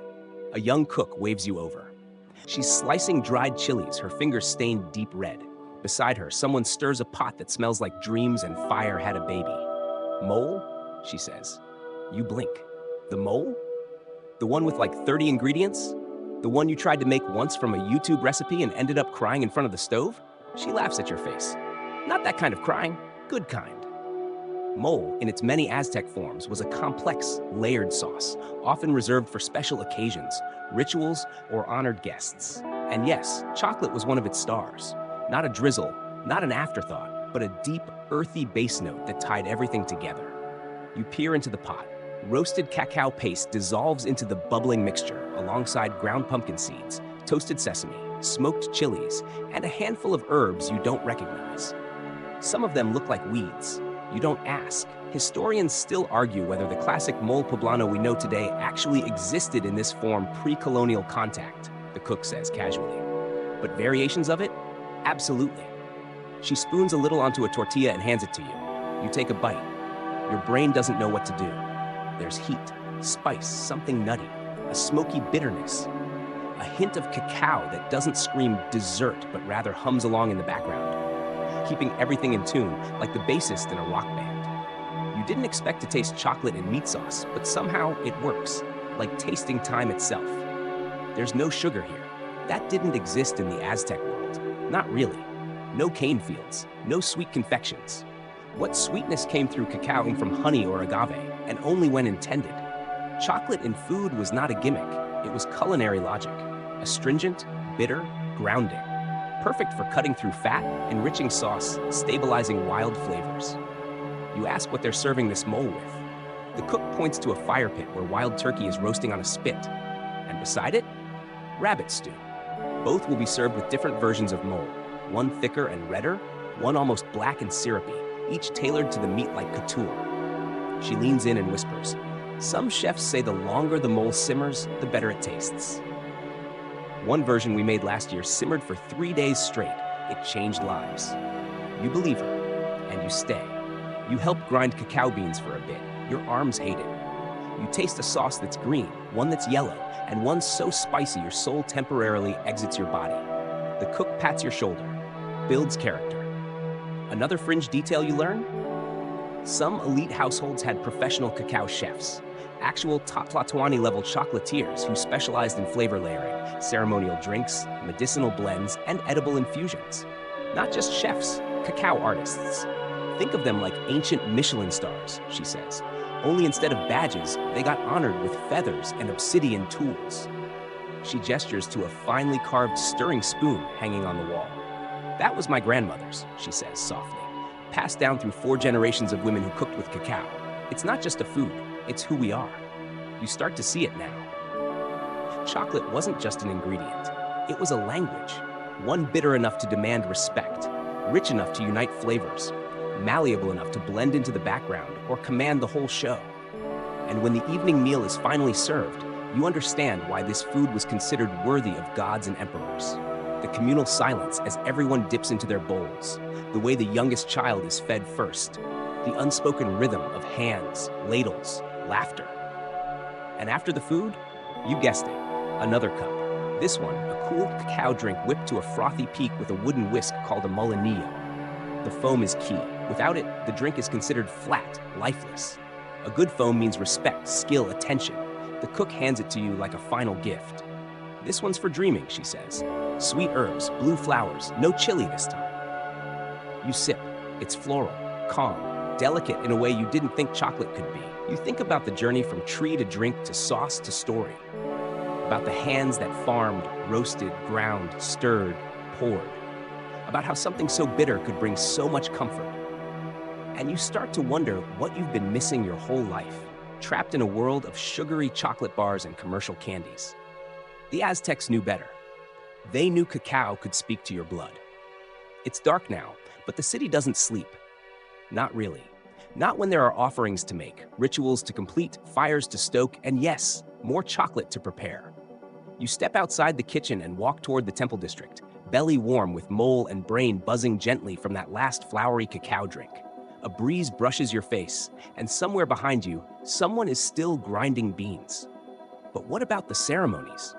A young cook waves you over. She's slicing dried chilies, her fingers stained deep red. Beside her, someone stirs a pot that smells like dreams and fire had a baby. Mole? She says. You blink. The mole? The one with like 30 ingredients? The one you tried to make once from a YouTube recipe and ended up crying in front of the stove? She laughs at your face. Not that kind of crying, good kind. Mole, in its many Aztec forms, was a complex, layered sauce, often reserved for special occasions, rituals, or honored guests. And yes, chocolate was one of its stars. Not a drizzle, not an afterthought, but a deep, earthy bass note that tied everything together. You peer into the pot. Roasted cacao paste dissolves into the bubbling mixture alongside ground pumpkin seeds, toasted sesame, smoked chilies, and a handful of herbs you don't recognize. Some of them look like weeds. You don't ask. Historians still argue whether the classic mole poblano we know today actually existed in this form pre-colonial contact, the cook says casually. But variations of it? Absolutely. She spoons a little onto a tortilla and hands it to you. You take a bite. Your brain doesn't know what to do. There's heat, spice, something nutty, a smoky bitterness, a hint of cacao that doesn't scream dessert but rather hums along in the background, keeping everything in tune, like the bassist in a rock band. You didn't expect to taste chocolate in meat sauce, but somehow it works, like tasting time itself. There's no sugar here. That didn't exist in the Aztec world. Not really. No cane fields, no sweet confections. What sweetness came through cacaoing from honey or agave, and only when intended. Chocolate in food was not a gimmick, it was culinary logic. Astringent, bitter, grounding. Perfect for cutting through fat, enriching sauce, stabilizing wild flavors. You ask what they're serving this mole with. The cook points to a fire pit where wild turkey is roasting on a spit. And beside it, rabbit stew. Both will be served with different versions of mole, one thicker and redder, one almost black and syrupy, each tailored to the meat like couture. She leans in and whispers, "Some chefs say the longer the mole simmers, the better it tastes." One version we made last year simmered for 3 days straight. It changed lives. You believe her, and you stay. You help grind cacao beans for a bit. Your arms hate it. You taste a sauce that's green, one that's yellow, and one so spicy your soul temporarily exits your body. The cook pats your shoulder, builds character. Another fringe detail you learn? Some elite households had professional cacao chefs, actual Tlatoani-level chocolatiers who specialized in flavor layering, ceremonial drinks, medicinal blends, and edible infusions. Not just chefs, cacao artists. Think of them like ancient Michelin stars, she says. Only instead of badges, they got honored with feathers and obsidian tools. She gestures to a finely carved stirring spoon hanging on the wall. That was my grandmother's, she says softly, passed down through 4 generations of women who cooked with cacao. It's not just a food, it's who we are. You start to see it now. Chocolate wasn't just an ingredient. It was a language, one bitter enough to demand respect, rich enough to unite flavors, malleable enough to blend into the background or command the whole show. And when the evening meal is finally served, you understand why this food was considered worthy of gods and emperors. The communal silence as everyone dips into their bowls, the way the youngest child is fed first, the unspoken rhythm of hands, ladles, laughter. And after the food, you guessed it, another cup. This one, a cool cacao drink whipped to a frothy peak with a wooden whisk called a molinillo. The foam is key. Without it, the drink is considered flat, lifeless. A good foam means respect, skill, attention. The cook hands it to you like a final gift. This one's for dreaming, she says. Sweet herbs, blue flowers, no chili this time. You sip. It's floral, calm, delicate in a way you didn't think chocolate could be. You think about the journey from tree to drink to sauce to story. About the hands that farmed, roasted, ground, stirred, poured. About how something so bitter could bring so much comfort. And you start to wonder what you've been missing your whole life, trapped in a world of sugary chocolate bars and commercial candies. The Aztecs knew better. They knew cacao could speak to your blood. It's dark now, but the city doesn't sleep. Not really. Not when there are offerings to make, rituals to complete, fires to stoke, and yes, more chocolate to prepare. You step outside the kitchen and walk toward the temple district, belly warm with mole and brain buzzing gently from that last flowery cacao drink. A breeze brushes your face, and somewhere behind you, someone is still grinding beans. But what about the ceremonies?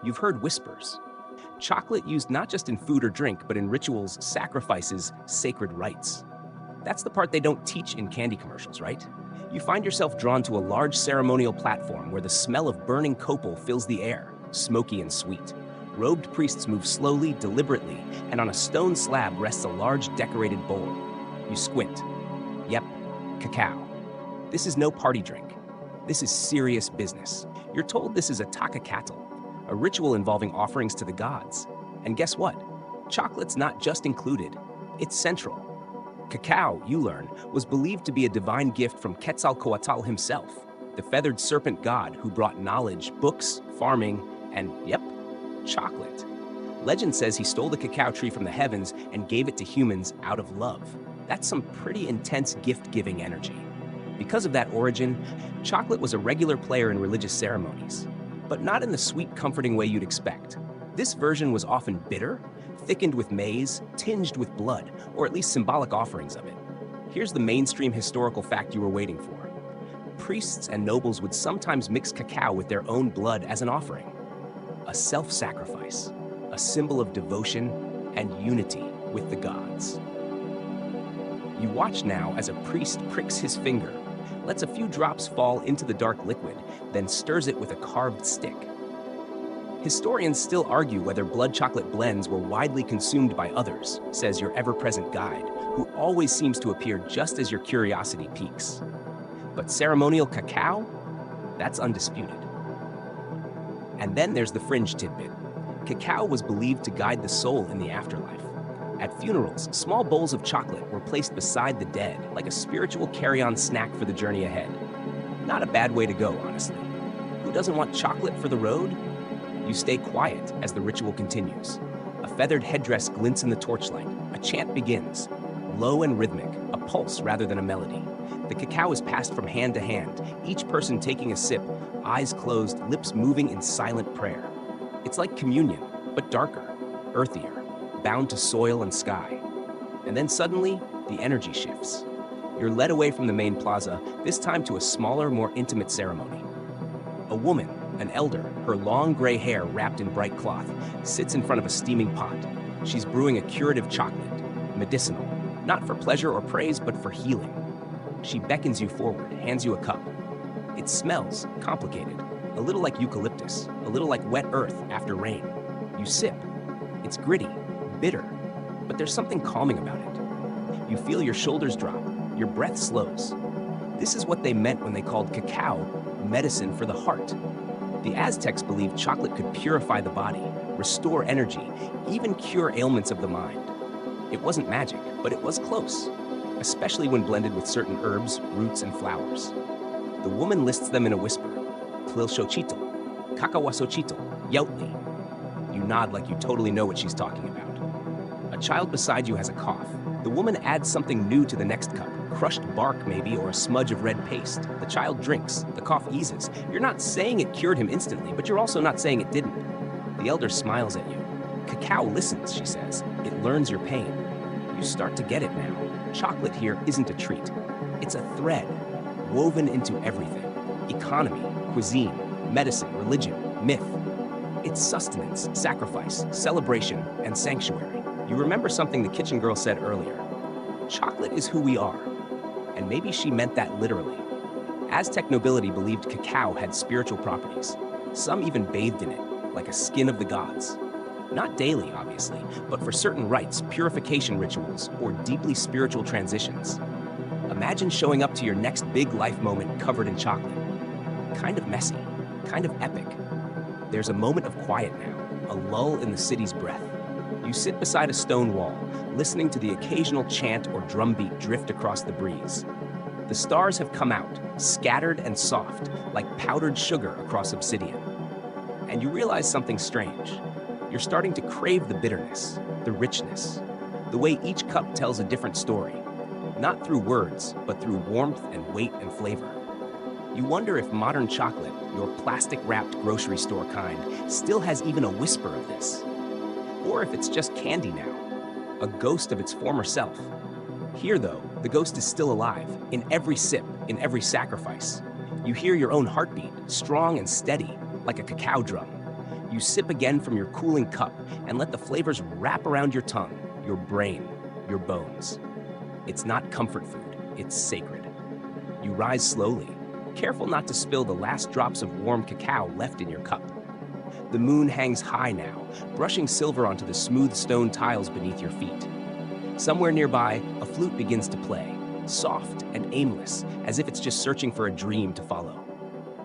You've heard whispers. Chocolate used not just in food or drink, but in rituals, sacrifices, sacred rites. That's the part they don't teach in candy commercials, right? You find yourself drawn to a large ceremonial platform where the smell of burning copal fills the air, smoky and sweet. Robed priests move slowly, deliberately, and on a stone slab rests a large decorated bowl. You squint. Yep, cacao. This is no party drink. This is serious business. You're told this is a takakatl, a ritual involving offerings to the gods. And guess what? Chocolate's not just included, it's central. Cacao, you learn, was believed to be a divine gift from Quetzalcoatl himself, the feathered serpent god who brought knowledge, books, farming, and, yep, chocolate. Legend says he stole the cacao tree from the heavens and gave it to humans out of love. That's some pretty intense gift-giving energy. Because of that origin, chocolate was a regular player in religious ceremonies, but not in the sweet, comforting way you'd expect. This version was often bitter, thickened with maize, tinged with blood, or at least symbolic offerings of it. Here's the mainstream historical fact you were waiting for. Priests and nobles would sometimes mix cacao with their own blood as an offering. A self-sacrifice, a symbol of devotion and unity with the gods. You watch now as a priest pricks his finger, lets a few drops fall into the dark liquid, then stirs it with a carved stick. Historians still argue whether blood chocolate blends were widely consumed by others, says your ever-present guide, who always seems to appear just as your curiosity peaks. But ceremonial cacao? That's undisputed. And then there's the fringe tidbit. Cacao was believed to guide the soul in the afterlife. At funerals, small bowls of chocolate were placed beside the dead, like a spiritual carry-on snack for the journey ahead. Not a bad way to go, honestly. Who doesn't want chocolate for the road? You stay quiet as the ritual continues. A feathered headdress glints in the torchlight. A chant begins, low and rhythmic, a pulse rather than a melody. The cacao is passed from hand to hand, each person taking a sip, eyes closed, lips moving in silent prayer. It's like communion, but darker, earthier, bound to soil and sky. And then suddenly, the energy shifts. You're led away from the main plaza, this time to a smaller, more intimate ceremony. A woman, an elder, her long gray hair wrapped in bright cloth, sits in front of a steaming pot. She's brewing a curative chocolate, medicinal, not for pleasure or praise, but for healing. She beckons you forward, hands you a cup. It smells complicated, a little like eucalyptus, a little like wet earth after rain. You sip. It's gritty, bitter, but there's something calming about it. You feel your shoulders drop, your breath slows. This is what they meant when they called cacao medicine for the heart. The Aztecs believed chocolate could purify the body, restore energy, even cure ailments of the mind. It wasn't magic, but it was close, especially when blended with certain herbs, roots, and flowers. The woman lists them in a whisper. Tlilxochitl, Cacahuasochitl, Yautli. You nod like you totally know what she's talking about. A child beside you has a cough. The woman adds something new to the next cup. Crushed bark, maybe, or a smudge of red paste. The child drinks. The cough eases. You're not saying it cured him instantly, but you're also not saying it didn't. The elder smiles at you. Cacao listens, she says. It learns your pain. You start to get it now. Chocolate here isn't a treat. It's a thread, woven into everything. Economy, cuisine, medicine, religion, myth. It's sustenance, sacrifice, celebration, and sanctuary. You remember something the kitchen girl said earlier. Chocolate is who we are. And maybe she meant that literally. Aztec nobility believed cacao had spiritual properties. Some even bathed in it, like a skin of the gods. Not daily, obviously, but for certain rites, purification rituals, or deeply spiritual transitions. Imagine showing up to your next big life moment covered in chocolate. Kind of messy, kind of epic. There's a moment of quiet now, a lull in the city's breath. You sit beside a stone wall, listening to the occasional chant or drumbeat drift across the breeze. The stars have come out, scattered and soft, like powdered sugar across obsidian. And you realize something strange. You're starting to crave the bitterness, the richness, the way each cup tells a different story, not through words, but through warmth and weight and flavor. You wonder if modern chocolate, your plastic-wrapped grocery store kind, still has even a whisper of this. Or if it's just candy now, a ghost of its former self. Here, though, the ghost is still alive, in every sip, in every sacrifice. You hear your own heartbeat, strong and steady, like a cacao drum. You sip again from your cooling cup and let the flavors wrap around your tongue, your brain, your bones. It's not comfort food, it's sacred. You rise slowly, careful not to spill the last drops of warm cacao left in your cup. The moon hangs high now, brushing silver onto the smooth stone tiles beneath your feet. Somewhere nearby, a flute begins to play, soft and aimless, as if it's just searching for a dream to follow.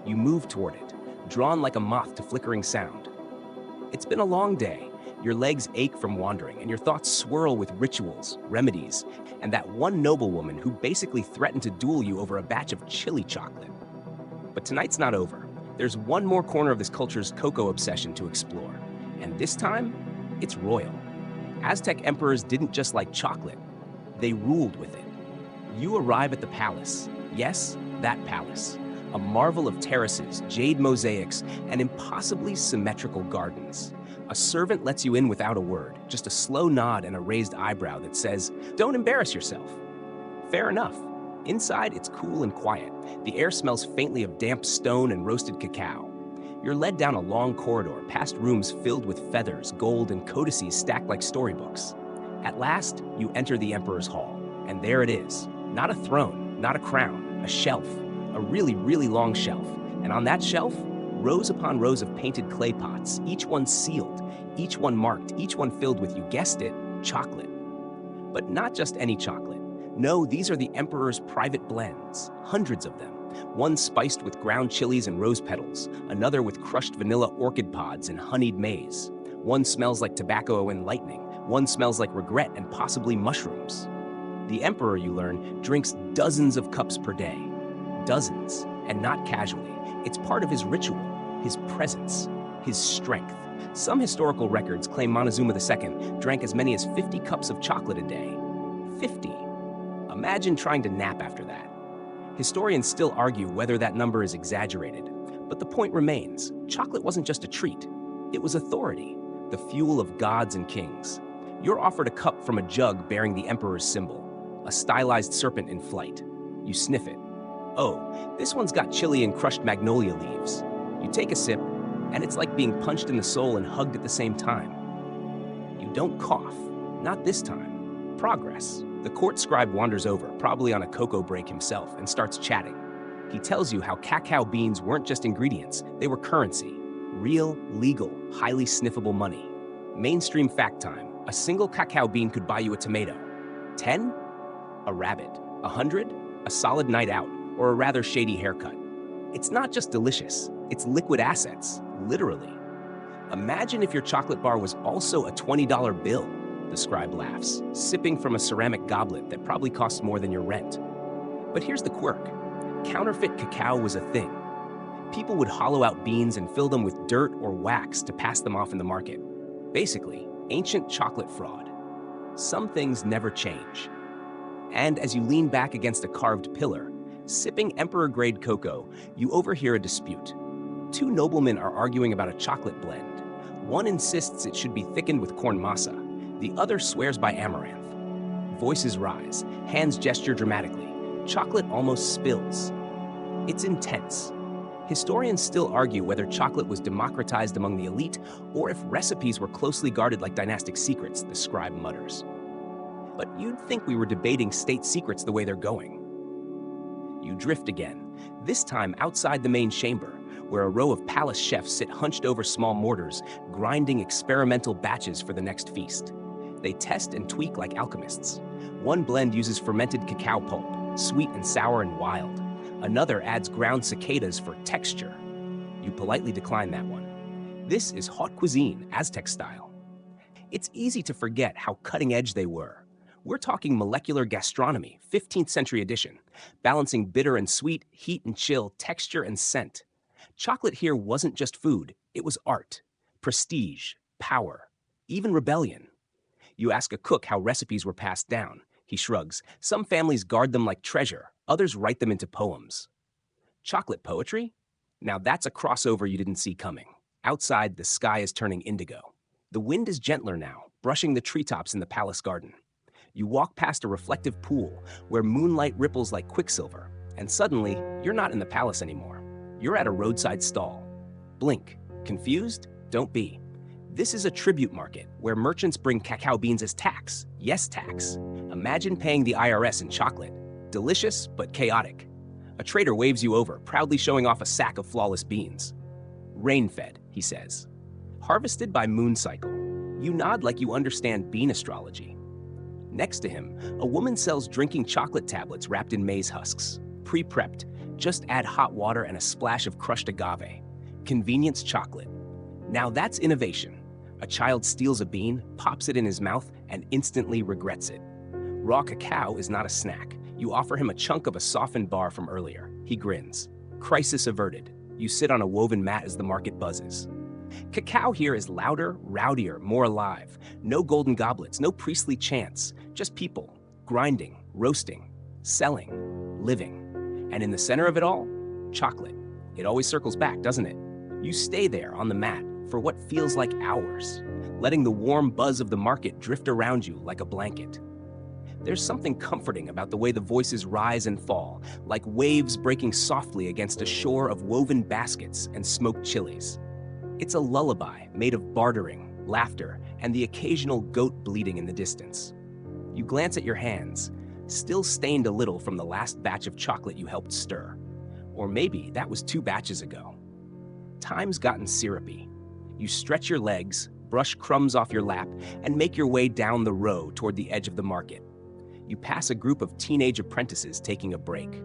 You move toward it, drawn like a moth to flickering sound. It's been a long day. Your legs ache from wandering, and your thoughts swirl with rituals, remedies, and that one noblewoman who basically threatened to duel you over a batch of chili chocolate. But tonight's not over. There's one more corner of this culture's cocoa obsession to explore, and this time, it's royal. Aztec emperors didn't just like chocolate, they ruled with it. You arrive at the palace. Yes, that palace. A marvel of terraces, jade mosaics, and impossibly symmetrical gardens. A servant lets you in without a word, just a slow nod and a raised eyebrow that says, "Don't embarrass yourself." Fair enough. Inside, it's cool and quiet. The air smells faintly of damp stone and roasted cacao. You're led down a long corridor, past rooms filled with feathers, gold, and codices stacked like storybooks. At last, you enter the Emperor's Hall, and there it is. Not a throne, not a crown, a shelf, a really, really long shelf. And on that shelf, rows upon rows of painted clay pots, each one sealed, each one marked, each one filled with, you guessed it, chocolate. But not just any chocolate. No, these are the Emperor's private blends, hundreds of them. One spiced with ground chilies and rose petals, another with crushed vanilla orchid pods and honeyed maize. One smells like tobacco and lightning, one smells like regret and possibly mushrooms. The Emperor, you learn, drinks dozens of cups per day. Dozens, and not casually. It's part of his ritual, his presence, his strength. Some historical records claim Montezuma II drank as many as 50 cups of chocolate a day. 50. Imagine trying to nap after that. Historians still argue whether that number is exaggerated, but the point remains, chocolate wasn't just a treat. It was authority, the fuel of gods and kings. You're offered a cup from a jug bearing the Emperor's symbol, a stylized serpent in flight. You sniff it. Oh, this one's got chili and crushed magnolia leaves. You take a sip, and it's like being punched in the soul and hugged at the same time. You don't cough, not this time. Progress. The court scribe wanders over, probably on a cocoa break himself, and starts chatting. He tells you how cacao beans weren't just ingredients, they were currency. Real, legal, highly sniffable money. Mainstream fact time. A single cacao bean could buy you a tomato. 10? A rabbit. 100? A solid night out, or a rather shady haircut. It's not just delicious, it's liquid assets, literally. Imagine if your chocolate bar was also a $20 bill. The scribe laughs, sipping from a ceramic goblet that probably costs more than your rent. But here's the quirk. Counterfeit cacao was a thing. People would hollow out beans and fill them with dirt or wax to pass them off in the market. Basically, ancient chocolate fraud. Some things never change. And as you lean back against a carved pillar, sipping emperor-grade cocoa, you overhear a dispute. Two noblemen are arguing about a chocolate blend. One insists it should be thickened with corn masa. The other swears by amaranth. Voices rise, hands gesture dramatically. Chocolate almost spills. It's intense. Historians still argue whether chocolate was democratized among the elite or if recipes were closely guarded like dynastic secrets, the scribe mutters. But you'd think we were debating state secrets the way they're going. You drift again, this time outside the main chamber, where a row of palace chefs sit hunched over small mortars, grinding experimental batches for the next feast. They test and tweak like alchemists. One blend uses fermented cacao pulp, sweet and sour and wild. Another adds ground cicadas for texture. You politely decline that one. This is haute cuisine, Aztec style. It's easy to forget how cutting edge they were. We're talking molecular gastronomy, 15th century edition, balancing bitter and sweet, heat and chill, texture and scent. Chocolate here wasn't just food, it was art, prestige, power, even rebellion. You ask a cook how recipes were passed down. He shrugs. Some families guard them like treasure, others write them into poems. Chocolate poetry? Now that's a crossover you didn't see coming. Outside, the sky is turning indigo. The wind is gentler now, brushing the treetops in the palace garden. You walk past a reflective pool where moonlight ripples like quicksilver, and suddenly, you're not in the palace anymore. You're at a roadside stall. Blink. Confused? Don't be. This is a tribute market where merchants bring cacao beans as tax. Yes, tax. Imagine paying the IRS in chocolate. Delicious, but chaotic. A trader waves you over, proudly showing off a sack of flawless beans. Rain-fed, he says. Harvested by moon cycle. You nod like you understand bean astrology. Next to him, a woman sells drinking chocolate tablets wrapped in maize husks. Pre-prepped, just add hot water and a splash of crushed agave. Convenience chocolate. Now that's innovation. A child steals a bean, pops it in his mouth, and instantly regrets it. Raw cacao is not a snack. You offer him a chunk of a softened bar from earlier. He grins. Crisis averted. You sit on a woven mat as the market buzzes. Cacao here is louder, rowdier, more alive. No golden goblets, no priestly chants, just people, grinding, roasting, selling, living. And in the center of it all, chocolate. It always circles back, doesn't it? You stay there on the mat for what feels like hours, letting the warm buzz of the market drift around you like a blanket. There's something comforting about the way the voices rise and fall, like waves breaking softly against a shore of woven baskets and smoked chilies. It's a lullaby made of bartering, laughter, and the occasional goat bleating in the distance. You glance at your hands, still stained a little from the last batch of chocolate you helped stir. Or maybe that was 2 batches ago. Time's gotten syrupy. You stretch your legs, brush crumbs off your lap, and make your way down the row toward the edge of the market. You pass a group of teenage apprentices taking a break.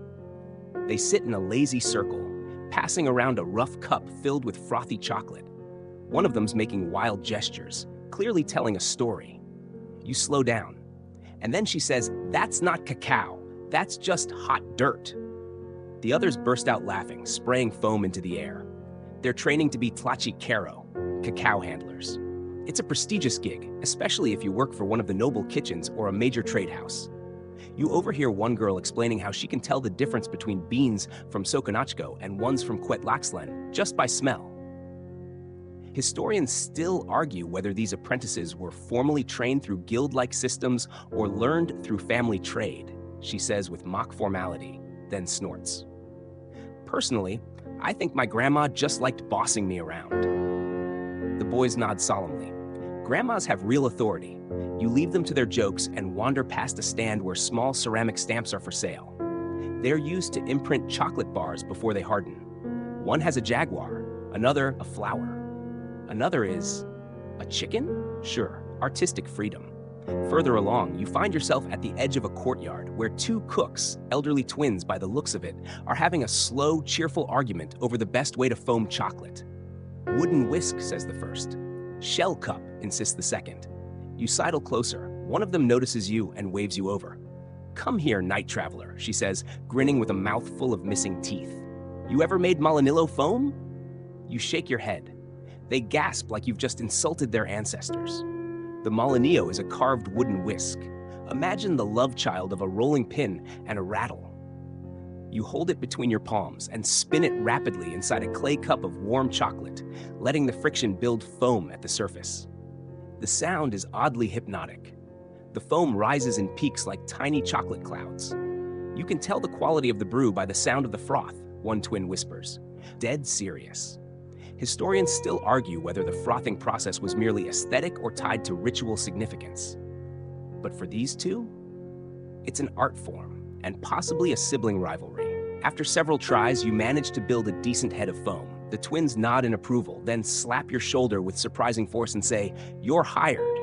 They sit in a lazy circle, passing around a rough cup filled with frothy chocolate. One of them's making wild gestures, clearly telling a story. You slow down. And then she says, "That's not cacao. That's just hot dirt." The others burst out laughing, spraying foam into the air. They're training to be tlachiquero, cacao handlers. It's a prestigious gig, especially if you work for one of the noble kitchens or a major trade house. You overhear one girl explaining how she can tell the difference between beans from Soconachco and ones from Cuetlaxtlan just by smell. Historians still argue whether these apprentices were formally trained through guild-like systems or learned through family trade, she says with mock formality, then snorts. Personally, I think my grandma just liked bossing me around. The boys nod solemnly. Grandmas have real authority. You leave them to their jokes and wander past a stand where small ceramic stamps are for sale. They're used to imprint chocolate bars before they harden. One has a jaguar, another a flower. Another is a chicken? Sure, artistic freedom. Further along, you find yourself at the edge of a courtyard where 2 cooks, elderly twins by the looks of it, are having a slow, cheerful argument over the best way to foam chocolate. Wooden whisk, says the first. Shell cup, insists the second. You sidle closer. One of them notices you and waves you over. Come here, night traveler, she says, grinning with a mouthful of missing teeth. You ever made Malinillo foam? You shake your head. They gasp like you've just insulted their ancestors. The Malinillo is a carved wooden whisk. Imagine the love child of a rolling pin and a rattle. You hold it between your palms and spin it rapidly inside a clay cup of warm chocolate, letting the friction build foam at the surface. The sound is oddly hypnotic. The foam rises in peaks like tiny chocolate clouds. You can tell the quality of the brew by the sound of the froth, one twin whispers. Dead serious. Historians still argue whether the frothing process was merely aesthetic or tied to ritual significance. But for these 2, it's an art form and possibly a sibling rivalry. After several tries, you manage to build a decent head of foam. The twins nod in approval, then slap your shoulder with surprising force and say, "You're hired."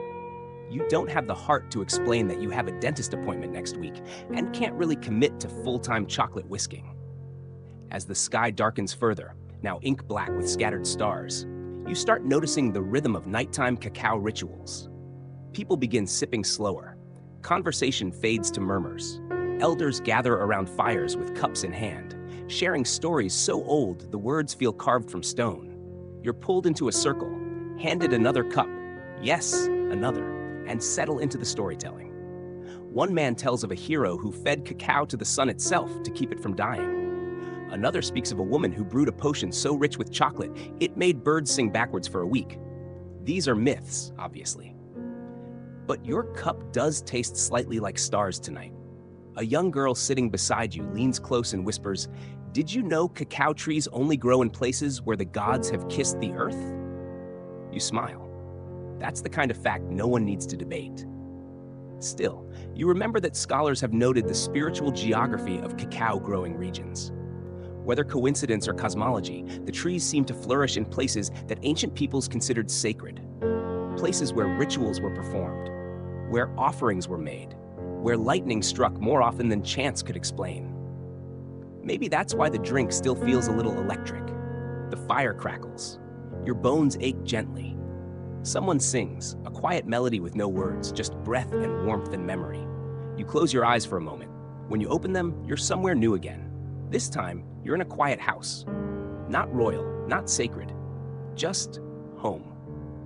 You don't have the heart to explain that you have a dentist appointment next week and can't really commit to full-time chocolate whisking. As the sky darkens further, now ink black with scattered stars, you start noticing the rhythm of nighttime cacao rituals. People begin sipping slower. Conversation fades to murmurs. Elders gather around fires with cups in hand, sharing stories so old the words feel carved from stone. You're pulled into a circle, handed another cup, yes, another, and settle into the storytelling. One man tells of a hero who fed cacao to the sun itself to keep it from dying. Another speaks of a woman who brewed a potion so rich with chocolate it made birds sing backwards for a week. These are myths, obviously. But your cup does taste slightly like stars tonight. A young girl sitting beside you leans close and whispers, "Did you know cacao trees only grow in places where the gods have kissed the earth?" You smile. That's the kind of fact no one needs to debate. Still, you remember that scholars have noted the spiritual geography of cacao-growing regions. Whether coincidence or cosmology, the trees seem to flourish in places that ancient peoples considered sacred. Places where rituals were performed, where offerings were made, where lightning struck more often than chance could explain. Maybe that's why the drink still feels a little electric. The fire crackles. Your bones ache gently. Someone sings, a quiet melody with no words, just breath and warmth and memory. You close your eyes for a moment. When you open them, you're somewhere new again. This time, you're in a quiet house. Not royal, not sacred, just home.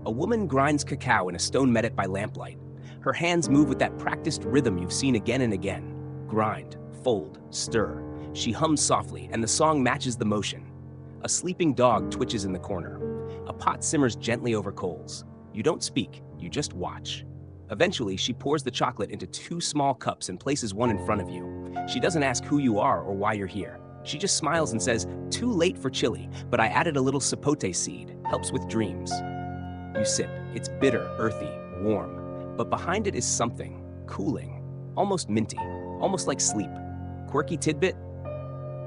A woman grinds cacao in a stone medet by lamplight. Her hands move with that practiced rhythm you've seen again and again. Grind, fold, stir. She hums softly, and the song matches the motion. A sleeping dog twitches in the corner. A pot simmers gently over coals. You don't speak, you just watch. Eventually, she pours the chocolate into 2 small cups and places one in front of you. She doesn't ask who you are or why you're here. She just smiles and says, "Too late for chili, but I added a little sapote seed. Helps with dreams." You sip. It's bitter, earthy, warm. But behind it is something, cooling, almost minty, almost like sleep. Quirky tidbit?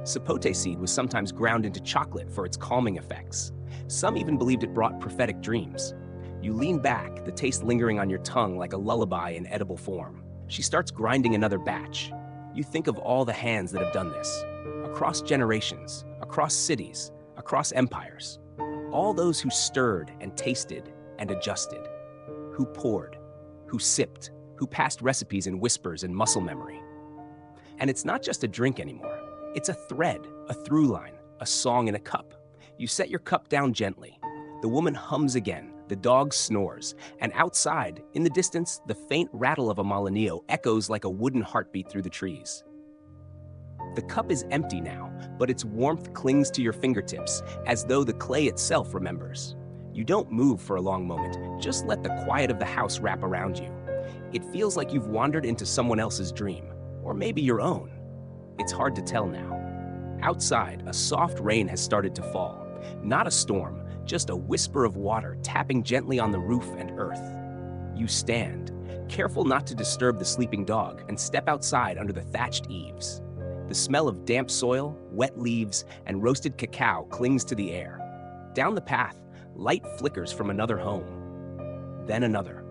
Sapote seed was sometimes ground into chocolate for its calming effects. Some even believed it brought prophetic dreams. You lean back, the taste lingering on your tongue like a lullaby in edible form. She starts grinding another batch. You think of all the hands that have done this. Across generations, across cities, across empires. All those who stirred and tasted and adjusted. Who poured, who sipped, who passed recipes in whispers and muscle memory. And it's not just a drink anymore. It's a thread, a through line, a song in a cup. You set your cup down gently. The woman hums again, the dog snores, and outside, in the distance, the faint rattle of a molinillo echoes like a wooden heartbeat through the trees. The cup is empty now, but its warmth clings to your fingertips, as though the clay itself remembers. You don't move for a long moment, just let the quiet of the house wrap around you. It feels like you've wandered into someone else's dream, or maybe your own. It's hard to tell now. Outside, a soft rain has started to fall. Not a storm, just a whisper of water tapping gently on the roof and earth. You stand, careful not to disturb the sleeping dog, and step outside under the thatched eaves. The smell of damp soil, wet leaves, and roasted cacao clings to the air. Down the path, light flickers from another home. Then another.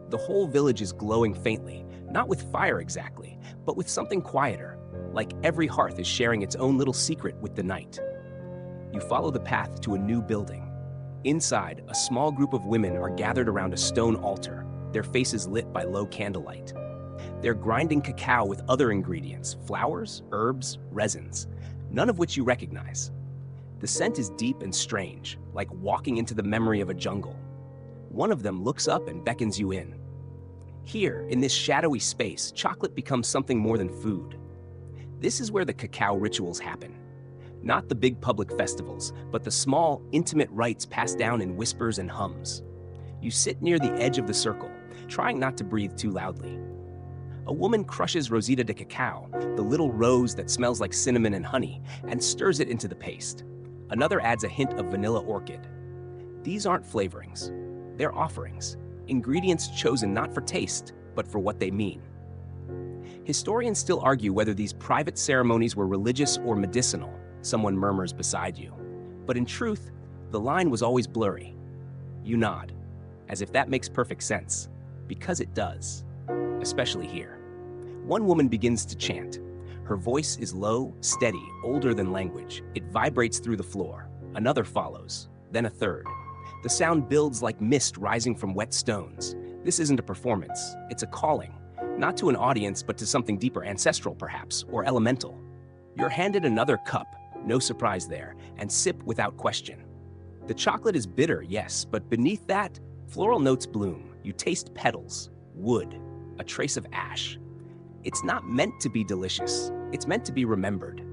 The whole village is glowing faintly, not with fire exactly, but with something quieter, like every hearth is sharing its own little secret with the night. You follow the path to a new building. Inside, a small group of women are gathered around a stone altar, their faces lit by low candlelight. They're grinding cacao with other ingredients, flowers, herbs, resins, none of which you recognize. The scent is deep and strange, like walking into the memory of a jungle. One of them looks up and beckons you in. Here, in this shadowy space, chocolate becomes something more than food. This is where the cacao rituals happen. Not the big public festivals, but the small, intimate rites passed down in whispers and hums. You sit near the edge of the circle, trying not to breathe too loudly. A woman crushes Rosita de cacao, the little rose that smells like cinnamon and honey, and stirs it into the paste. Another adds a hint of vanilla orchid. These aren't flavorings. They're offerings, ingredients chosen not for taste, but for what they mean. Historians still argue whether these private ceremonies were religious or medicinal, someone murmurs beside you. But in truth, the line was always blurry. You nod, as if that makes perfect sense, because it does, especially here. One woman begins to chant. Her voice is low, steady, older than language. It vibrates through the floor. Another follows, then a third. The sound builds like mist rising from wet stones. This isn't a performance, it's a calling, not to an audience, but to something deeper, ancestral perhaps, or elemental. You're handed another cup, no surprise there, and sip without question. The chocolate is bitter, yes, but beneath that, floral notes bloom. You taste petals, wood, a trace of ash. It's not meant to be delicious, it's meant to be remembered.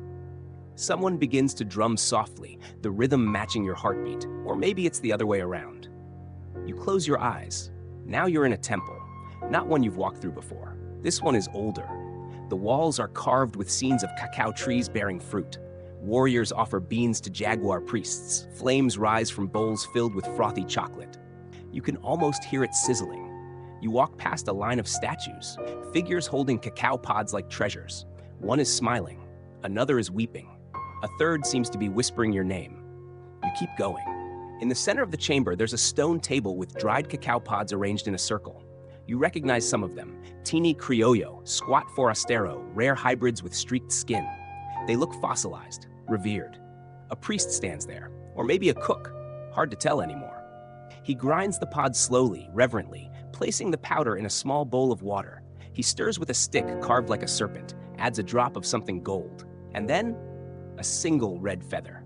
Someone begins to drum softly, the rhythm matching your heartbeat, or maybe it's the other way around. You close your eyes. Now you're in a temple, not one you've walked through before. This one is older. The walls are carved with scenes of cacao trees bearing fruit. Warriors offer beans to jaguar priests. Flames rise from bowls filled with frothy chocolate. You can almost hear it sizzling. You walk past a line of statues, figures holding cacao pods like treasures. One is smiling, another is weeping. A third seems to be whispering your name. You keep going. In the center of the chamber, there's a stone table with dried cacao pods arranged in a circle. You recognize some of them. Teeny criollo, squat forastero, rare hybrids with streaked skin. They look fossilized, revered. A priest stands there, or maybe a cook. Hard to tell anymore. He grinds the pods slowly, reverently, placing the powder in a small bowl of water. He stirs with a stick carved like a serpent, adds a drop of something gold, and then a single red feather.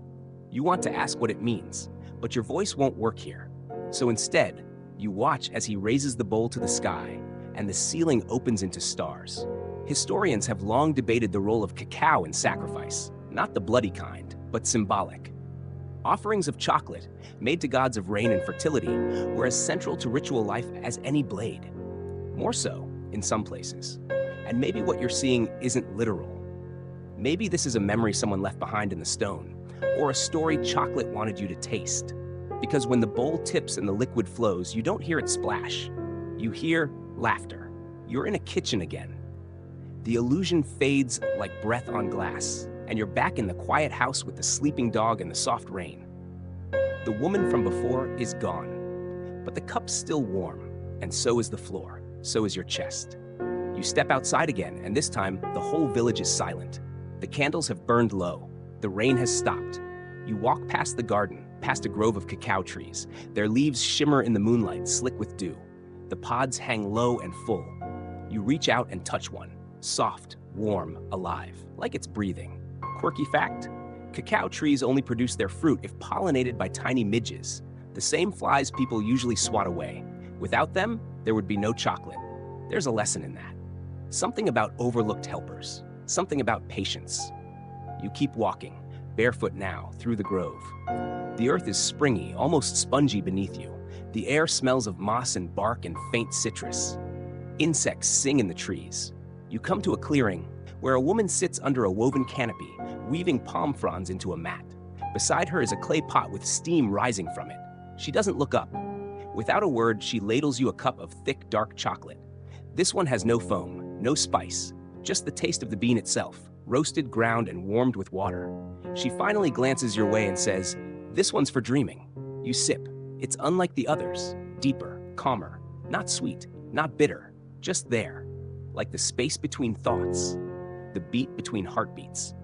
You want to ask what it means, but your voice won't work here. So instead, you watch as he raises the bowl to the sky, and the ceiling opens into stars. Historians have long debated the role of cacao in sacrifice, not the bloody kind, but symbolic. Offerings of chocolate, made to gods of rain and fertility, were as central to ritual life as any blade. More so, in some places. And maybe what you're seeing isn't literal. Maybe this is a memory someone left behind in the stone, or a story chocolate wanted you to taste. Because when the bowl tips and the liquid flows, you don't hear it splash. You hear laughter. You're in a kitchen again. The illusion fades like breath on glass, and you're back in the quiet house with the sleeping dog and the soft rain. The woman from before is gone, but the cup's still warm, and so is the floor, so is your chest. You step outside again, and this time, the whole village is silent. The candles have burned low. The rain has stopped. You walk past the garden, past a grove of cacao trees. Their leaves shimmer in the moonlight, slick with dew. The pods hang low and full. You reach out and touch one. Soft, warm, alive, like it's breathing. Quirky fact: cacao trees only produce their fruit if pollinated by tiny midges, the same flies people usually swat away. Without them, there would be no chocolate. There's a lesson in that. Something about overlooked helpers. Something about patience. You keep walking, barefoot now, through the grove. The earth is springy, almost spongy beneath you. The air smells of moss and bark and faint citrus. Insects sing in the trees. You come to a clearing where a woman sits under a woven canopy, weaving palm fronds into a mat. Beside her is a clay pot with steam rising from it. She doesn't look up. Without a word, she ladles you a cup of thick, dark chocolate. This one has no foam, no spice, just the taste of the bean itself, roasted, ground, and warmed with water. She finally glances your way and says, "This one's for dreaming." You sip. It's unlike the others, deeper, calmer, not sweet, not bitter, just there, like the space between thoughts, the beat between heartbeats.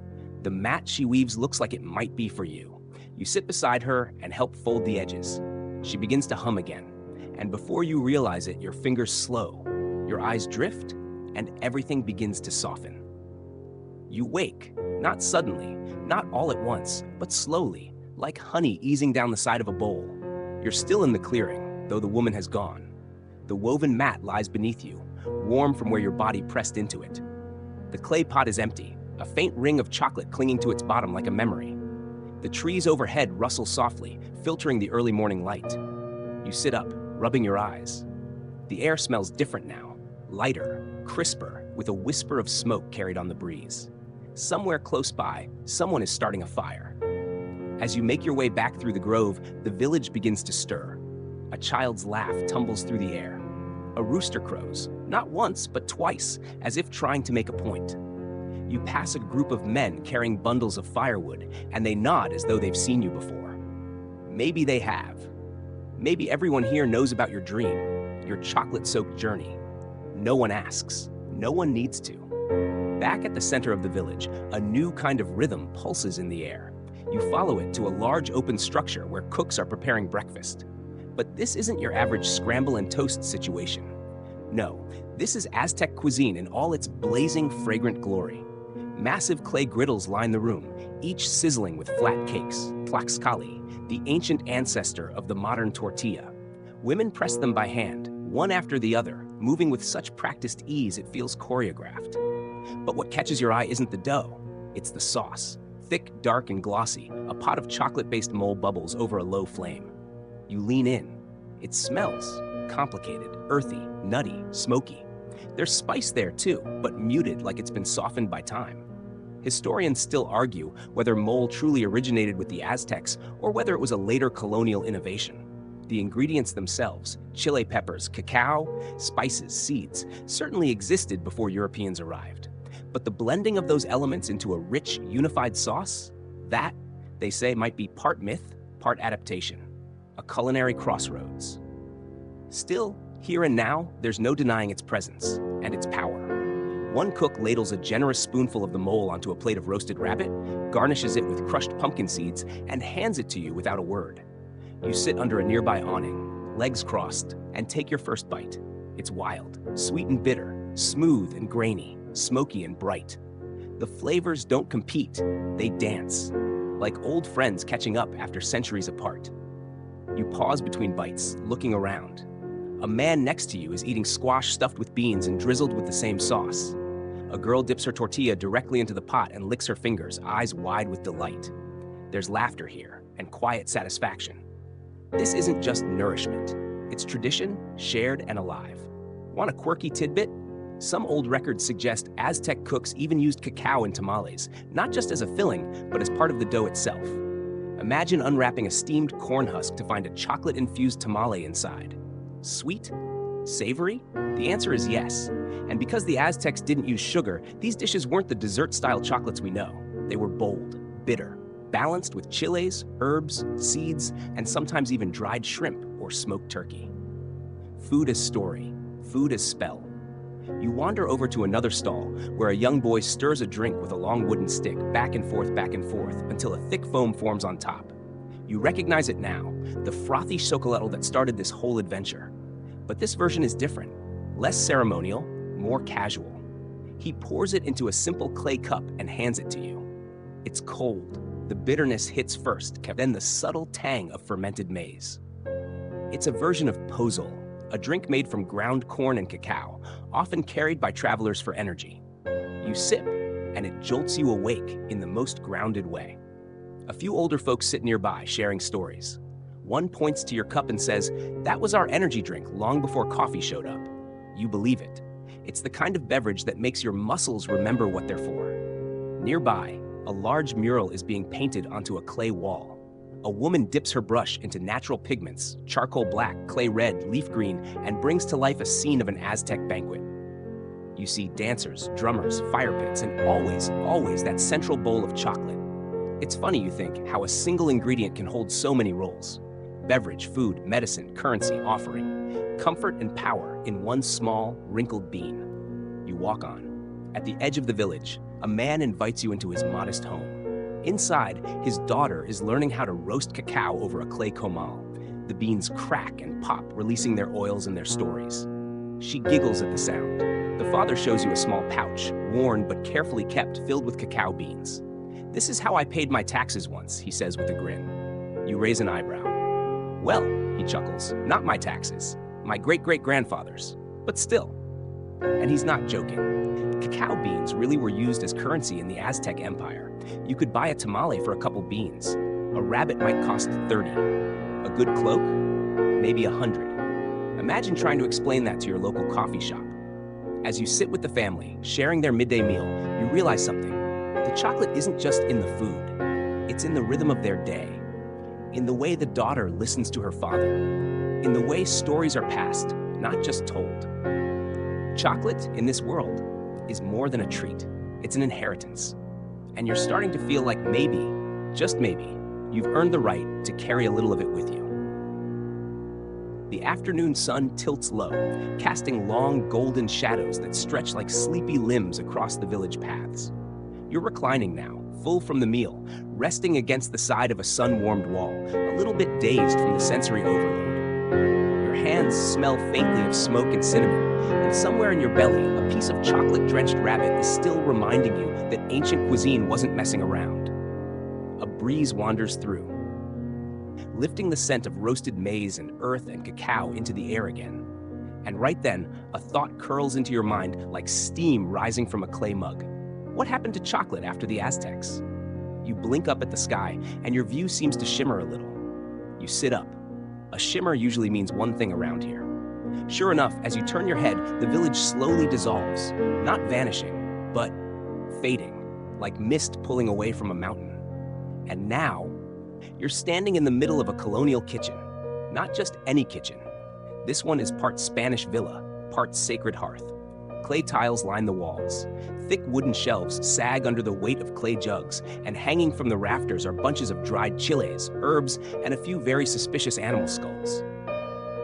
The mat she weaves looks like it might be for you. You sit beside her and help fold the edges. She begins to hum again, and before you realize it, your fingers slow, your eyes drift, and everything begins to soften. You wake, not suddenly, not all at once, but slowly, like honey easing down the side of a bowl. You're still in the clearing, though the woman has gone. The woven mat lies beneath you, warm from where your body pressed into it. The clay pot is empty, a faint ring of chocolate clinging to its bottom like a memory. The trees overhead rustle softly, filtering the early morning light. You sit up, rubbing your eyes. The air smells different now, lighter, crisper, with a whisper of smoke carried on the breeze. Somewhere close by, someone is starting a fire. As you make your way back through the grove, the village begins to stir. A child's laugh tumbles through the air. A rooster crows, not once, but twice, as if trying to make a point. You pass a group of men carrying bundles of firewood, and they nod as though they've seen you before. Maybe they have. Maybe everyone here knows about your dream, your chocolate-soaked journey. No one asks. No one needs to. Back at the center of the village, a new kind of rhythm pulses in the air. You follow it to a large open structure where cooks are preparing breakfast. But this isn't your average scramble and toast situation. No, this is Aztec cuisine in all its blazing, fragrant glory. Massive clay griddles line the room, each sizzling with flat cakes, tlaxcali, the ancient ancestor of the modern tortilla. Women press them by hand, one after the other, moving with such practiced ease it feels choreographed. But what catches your eye isn't the dough, it's the sauce. Thick, dark, and glossy, a pot of chocolate-based mole bubbles over a low flame. You lean in. It smells complicated, earthy, nutty, smoky. There's spice there too, but muted like it's been softened by time. Historians still argue whether mole truly originated with the Aztecs or whether it was a later colonial innovation. The ingredients themselves, chile peppers, cacao, spices, seeds, certainly existed before Europeans arrived. But the blending of those elements into a rich, unified sauce, that, they say, might be part myth, part adaptation. A culinary crossroads. Still, here and now, there's no denying its presence and its power. One cook ladles a generous spoonful of the mole onto a plate of roasted rabbit, garnishes it with crushed pumpkin seeds, and hands it to you without a word. You sit under a nearby awning, legs crossed, and take your first bite. It's wild, sweet and bitter, smooth and grainy, smoky and bright. The flavors don't compete, they dance, like old friends catching up after centuries apart. You pause between bites, looking around. A man next to you is eating squash stuffed with beans and drizzled with the same sauce. A girl dips her tortilla directly into the pot and licks her fingers, eyes wide with delight. There's laughter here and quiet satisfaction. This isn't just nourishment. It's tradition, shared and alive. Want a quirky tidbit? Some old records suggest Aztec cooks even used cacao in tamales, not just as a filling, but as part of the dough itself. Imagine unwrapping a steamed corn husk to find a chocolate-infused tamale inside. Sweet? Savory? The answer is yes. And because the Aztecs didn't use sugar, these dishes weren't the dessert-style chocolates we know. They were bold, bitter, balanced with chiles, herbs, seeds, and sometimes even dried shrimp or smoked turkey. Food as story, food as spell. You wander over to another stall where a young boy stirs a drink with a long wooden stick, back and forth, until a thick foam forms on top. You recognize it now, the frothy chocolatl that started this whole adventure. But this version is different, less ceremonial, more casual. He pours it into a simple clay cup and hands it to you. It's cold, the bitterness hits first, then the subtle tang of fermented maize. It's a version of pozole, a drink made from ground corn and cacao, often carried by travelers for energy. You sip, and it jolts you awake in the most grounded way. A few older folks sit nearby, sharing stories. One points to your cup and says, "That was our energy drink long before coffee showed up." You believe it. It's the kind of beverage that makes your muscles remember what they're for. Nearby, a large mural is being painted onto a clay wall. A woman dips her brush into natural pigments, charcoal black, clay red, leaf green, and brings to life a scene of an Aztec banquet. You see dancers, drummers, fire pits, and always that central bowl of chocolate. It's funny, you think, how a single ingredient can hold so many roles. Beverage, food, medicine, currency, offering. Comfort and power in one small, wrinkled bean. You walk on. At the edge of the village, a man invites you into his modest home. Inside, his daughter is learning how to roast cacao over a clay comal. The beans crack and pop, releasing their oils and their stories. She giggles at the sound. The father shows you a small pouch, worn but carefully kept, filled with cacao beans. "This is how I paid my taxes once," he says with a grin. You raise an eyebrow. "Well," he chuckles, "not my taxes. My great-great-grandfather's. But still." And he's not joking. Cacao beans really were used as currency in the Aztec Empire. You could buy a tamale for a couple beans. A rabbit might cost 30. A good cloak? Maybe 100. Imagine trying to explain that to your local coffee shop. As you sit with the family, sharing their midday meal, you realize something. The chocolate isn't just in the food. It's in the rhythm of their day. In the way the daughter listens to her father. In the way stories are passed, not just told. Chocolate, in this world, is more than a treat. It's an inheritance. And you're starting to feel like maybe, just maybe, You've earned the right to carry a little of it with you. The afternoon sun tilts low, casting long golden shadows that stretch like sleepy limbs across the village paths. You're reclining now, full from the meal, resting against the side of a sun-warmed wall, a little bit dazed from the sensory overload. Your hands smell faintly of smoke and cinnamon, and somewhere in your belly, a piece of chocolate-drenched rabbit is still reminding you that ancient cuisine wasn't messing around. A breeze wanders through, lifting the scent of roasted maize and earth and cacao into the air again. And right then, a thought curls into your mind like steam rising from a clay mug. What happened to chocolate after the Aztecs? You blink up at the sky, and your view seems to shimmer a little. You sit up. A shimmer usually means one thing around here. Sure enough, as you turn your head, the village slowly dissolves, not vanishing, but fading, like mist pulling away from a mountain. And now, you're standing in the middle of a colonial kitchen. Not just any kitchen. This one is part Spanish villa, part sacred hearth. Clay tiles line the walls. Thick wooden shelves sag under the weight of clay jugs, and hanging from the rafters are bunches of dried chiles, herbs, and a few very suspicious animal skulls.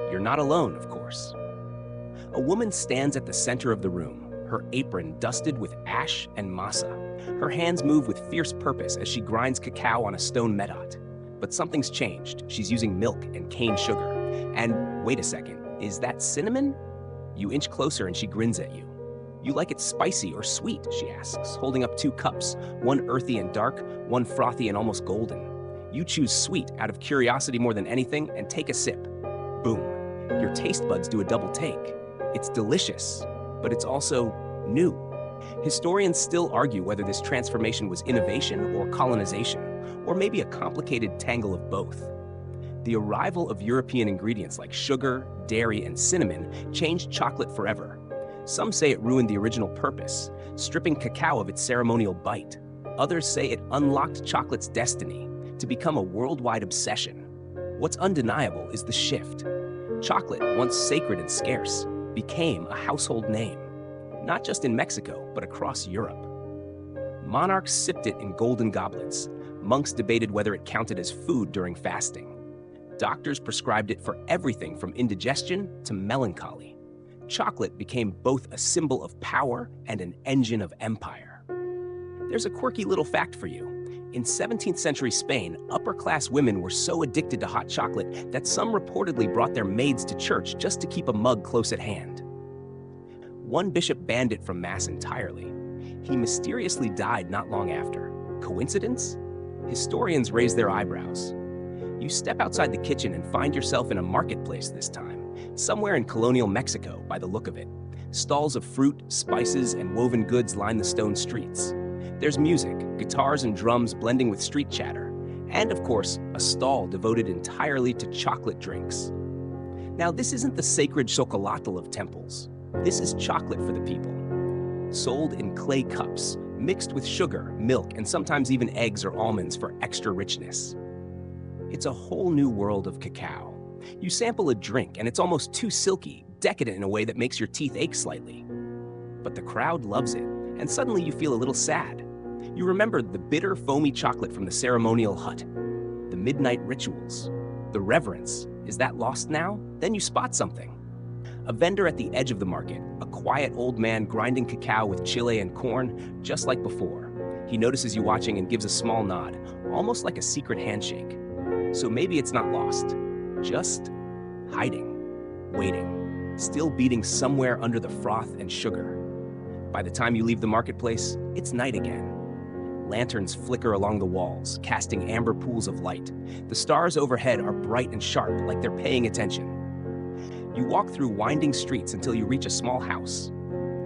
You're not alone, of course. A woman stands at the center of the room, her apron dusted with ash and masa. Her hands move with fierce purpose as she grinds cacao on a stone medot. But something's changed. She's using milk and cane sugar. And wait a second, is that cinnamon? You inch closer and she grins at you. You like it spicy or sweet, she asks, holding up 2 cups, one earthy and dark, one frothy and almost golden. You choose sweet out of curiosity more than anything and take a sip. Boom. Your taste buds do a double take. It's delicious, but it's also new. Historians still argue whether this transformation was innovation or colonization, or maybe a complicated tangle of both. The arrival of European ingredients like sugar, dairy, and cinnamon changed chocolate forever. Some say it ruined the original purpose, stripping cacao of its ceremonial bite. Others say it unlocked chocolate's destiny to become a worldwide obsession. What's undeniable is the shift. Chocolate, once sacred and scarce, became a household name, not just in Mexico, but across Europe. Monarchs sipped it in golden goblets. Monks debated whether it counted as food during fasting. Doctors prescribed it for everything from indigestion to melancholy. Chocolate became both a symbol of power and an engine of empire. There's a quirky little fact for you. In 17th century Spain, upper-class women were so addicted to hot chocolate that some reportedly brought their maids to church just to keep a mug close at hand. One bishop banned it from Mass entirely. He mysteriously died not long after. Coincidence? Historians raise their eyebrows. You step outside the kitchen and find yourself in a marketplace this time, somewhere in colonial Mexico by the look of it. Stalls of fruit, spices, and woven goods line the stone streets. There's music, guitars and drums blending with street chatter, and of course, a stall devoted entirely to chocolate drinks. Now, this isn't the sacred chocolatl of temples. This is chocolate for the people. Sold in clay cups, mixed with sugar, milk, and sometimes even eggs or almonds for extra richness. It's a whole new world of cacao. You sample a drink, and it's almost too silky, decadent in a way that makes your teeth ache slightly. But the crowd loves it, and suddenly you feel a little sad. You remember the bitter, foamy chocolate from the ceremonial hut, the midnight rituals, the reverence. Is that lost now? Then you spot something. A vendor at the edge of the market, a quiet old man grinding cacao with chile and corn, just like before. He notices you watching and gives a small nod, almost like a secret handshake. So maybe it's not lost, just hiding, waiting, still beating somewhere under the froth and sugar. By the time you leave the marketplace, it's night again. Lanterns flicker along the walls, casting amber pools of light. The stars overhead are bright and sharp, like they're paying attention. You walk through winding streets until you reach a small house.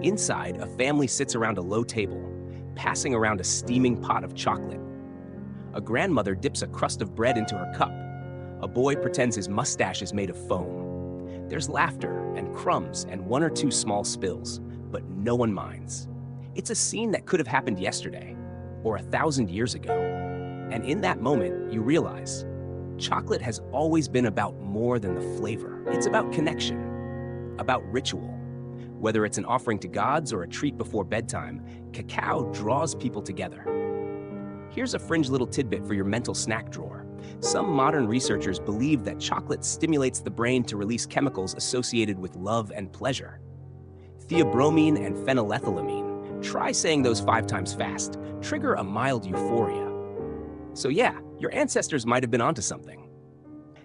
Inside, a family sits around a low table, passing around a steaming pot of chocolate. A grandmother dips a crust of bread into her cup. A boy pretends his mustache is made of foam. There's laughter and crumbs and 1 or 2 small spills, but no one minds. It's a scene that could have happened yesterday, or 1,000 years ago. And in that moment, you realize chocolate has always been about more than the flavor. It's about connection, about ritual. Whether it's an offering to gods or a treat before bedtime, cacao draws people together. Here's a fringe little tidbit for your mental snack drawer. Some modern researchers believe that chocolate stimulates the brain to release chemicals associated with love and pleasure. Theobromine and phenylethylamine. Try saying those 5 times fast. Trigger a mild euphoria. So yeah, your ancestors might have been onto something.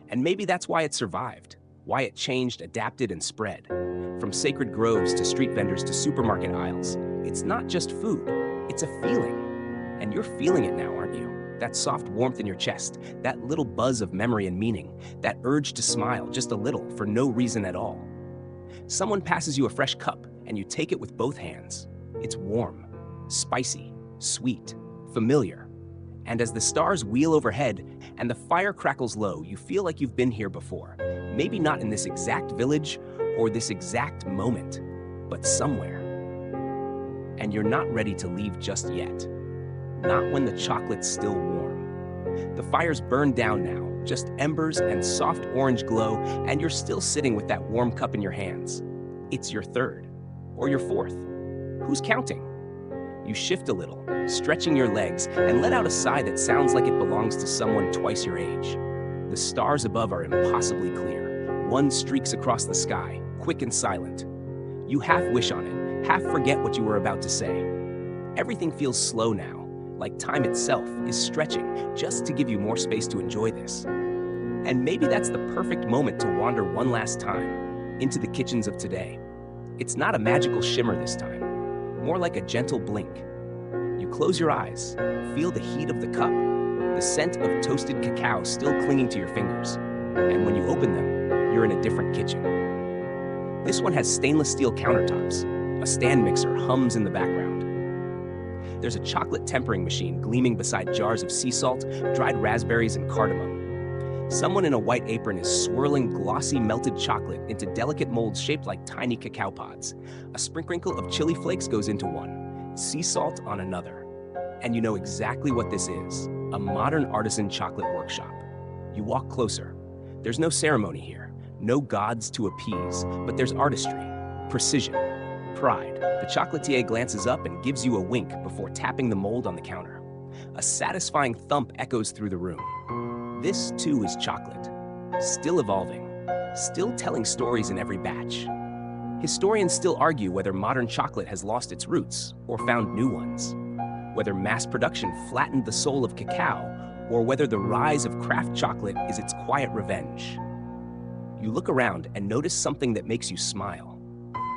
And maybe that's why it survived, why it changed, adapted, and spread. From sacred groves to street vendors to supermarket aisles, it's not just food, it's a feeling. And you're feeling it now, aren't you? That soft warmth in your chest, that little buzz of memory and meaning, that urge to smile just a little for no reason at all. Someone passes you a fresh cup and you take it with both hands. It's warm, spicy, sweet, familiar. And as the stars wheel overhead and the fire crackles low, you feel like you've been here before. Maybe not in this exact village or this exact moment, but somewhere. And you're not ready to leave just yet. Not when the chocolate's still warm. The fire's burned down now, just embers and soft orange glow, and you're still sitting with that warm cup in your hands. It's your third, or your fourth. Who's counting? You shift a little, stretching your legs, and let out a sigh that sounds like it belongs to someone twice your age. The stars above are impossibly clear. One streaks across the sky, quick and silent. You half wish on it, half forget what you were about to say. Everything feels slow now, like time itself is stretching just to give you more space to enjoy this. And maybe that's the perfect moment to wander one last time into the kitchens of today. It's not a magical shimmer this time, more like a gentle blink. You close your eyes, feel the heat of the cup, the scent of toasted cacao still clinging to your fingers, and when you open them, you're in a different kitchen. This one has stainless steel countertops. A stand mixer hums in the background. There's a chocolate tempering machine gleaming beside jars of sea salt, dried raspberries, and cardamom. Someone in a white apron is swirling glossy melted chocolate into delicate molds shaped like tiny cacao pods. A sprinkle of chili flakes goes into one, sea salt on another. And you know exactly what this is, a modern artisan chocolate workshop. You walk closer. There's no ceremony here, no gods to appease, but there's artistry, precision, pride. The chocolatier glances up and gives you a wink before tapping the mold on the counter. A satisfying thump echoes through the room. This, too, is chocolate. Still evolving. Still telling stories in every batch. Historians still argue whether modern chocolate has lost its roots or found new ones. Whether mass production flattened the soul of cacao or whether the rise of craft chocolate is its quiet revenge. You look around and notice something that makes you smile.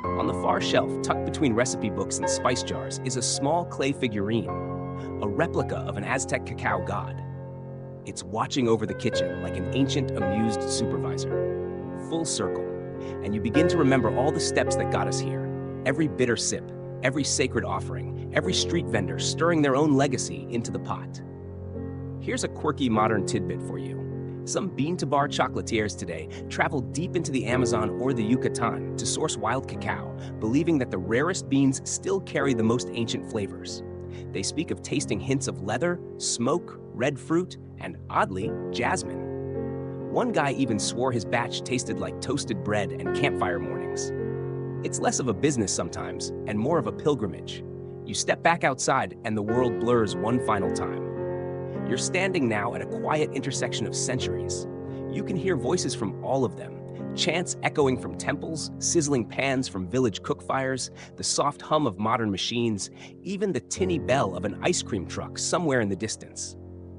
On the far shelf, tucked between recipe books and spice jars, is a small clay figurine, a replica of an Aztec cacao god. It's watching over the kitchen like an ancient, amused supervisor. Full circle, and you begin to remember all the steps that got us here. Every bitter sip, every sacred offering, every street vendor stirring their own legacy into the pot. Here's a quirky modern tidbit for you. Some bean-to-bar chocolatiers today travel deep into the Amazon or the Yucatan to source wild cacao, believing that the rarest beans still carry the most ancient flavors. They speak of tasting hints of leather, smoke, red fruit, and oddly, jasmine. One guy even swore his batch tasted like toasted bread and campfire mornings. It's less of a business sometimes and more of a pilgrimage. You step back outside and the world blurs one final time. You're standing now at a quiet intersection of centuries. You can hear voices from all of them, chants echoing from temples, sizzling pans from village cook fires, the soft hum of modern machines, even the tinny bell of an ice cream truck somewhere in the distance.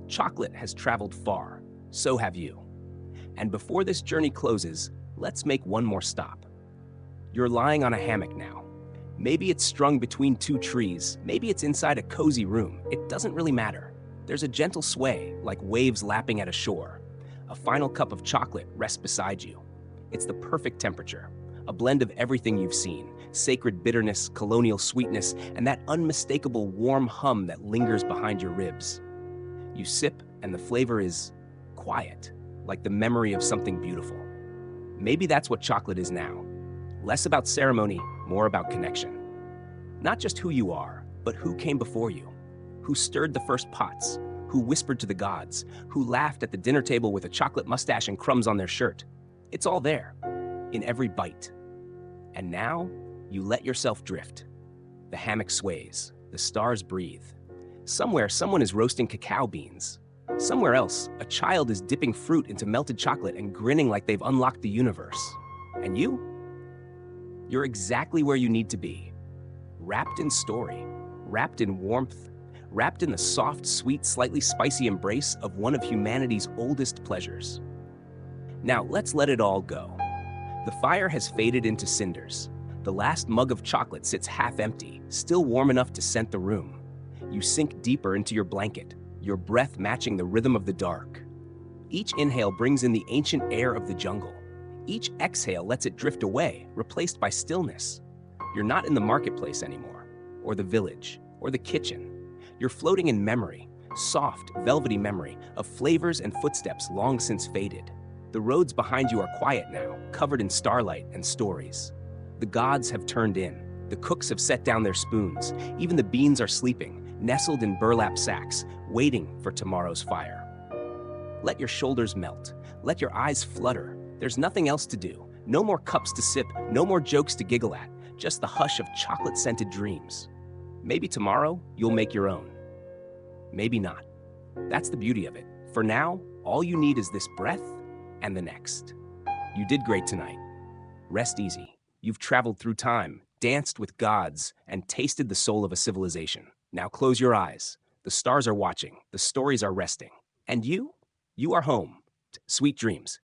Chocolate has traveled far, so have you. And before this journey closes, let's make one more stop. You're lying on a hammock now. Maybe it's strung between 2 trees, maybe it's inside a cozy room. It doesn't really matter. There's a gentle sway, like waves lapping at a shore. A final cup of chocolate rests beside you. It's the perfect temperature, a blend of everything you've seen, sacred bitterness, colonial sweetness, and that unmistakable warm hum that lingers behind your ribs. You sip, and the flavor is quiet, like the memory of something beautiful. Maybe that's what chocolate is now. Less about ceremony, more about connection. Not just who you are, but who came before you. Who stirred the first pots, who whispered to the gods, who laughed at the dinner table with a chocolate mustache and crumbs on their shirt. It's all there, in every bite. And now, you let yourself drift. The hammock sways, the stars breathe. Somewhere, someone is roasting cacao beans. Somewhere else, a child is dipping fruit into melted chocolate and grinning like they've unlocked the universe. And you? You're exactly where you need to be. Wrapped in story, wrapped in warmth, wrapped in the soft, sweet, slightly spicy embrace of one of humanity's oldest pleasures. Now, let's let it all go. The fire has faded into cinders. The last mug of chocolate sits half empty, still warm enough to scent the room. You sink deeper into your blanket, your breath matching the rhythm of the dark. Each inhale brings in the ancient air of the jungle. Each exhale lets it drift away, replaced by stillness. You're not in the marketplace anymore, or the village, or the kitchen. You're floating in memory, soft, velvety memory of flavors and footsteps long since faded. The roads behind you are quiet now, covered in starlight and stories. The gods have turned in. The cooks have set down their spoons. Even the beans are sleeping, nestled in burlap sacks, waiting for tomorrow's fire. Let your shoulders melt. Let your eyes flutter. There's nothing else to do. No more cups to sip, no more jokes to giggle at, just the hush of chocolate-scented dreams. Maybe tomorrow, you'll make your own. Maybe not. That's the beauty of it. For now, all you need is this breath and the next. You did great tonight. Rest easy. You've traveled through time, danced with gods, and tasted the soul of a civilization. Now close your eyes. The stars are watching. The stories are resting. And you? You are home. Sweet dreams.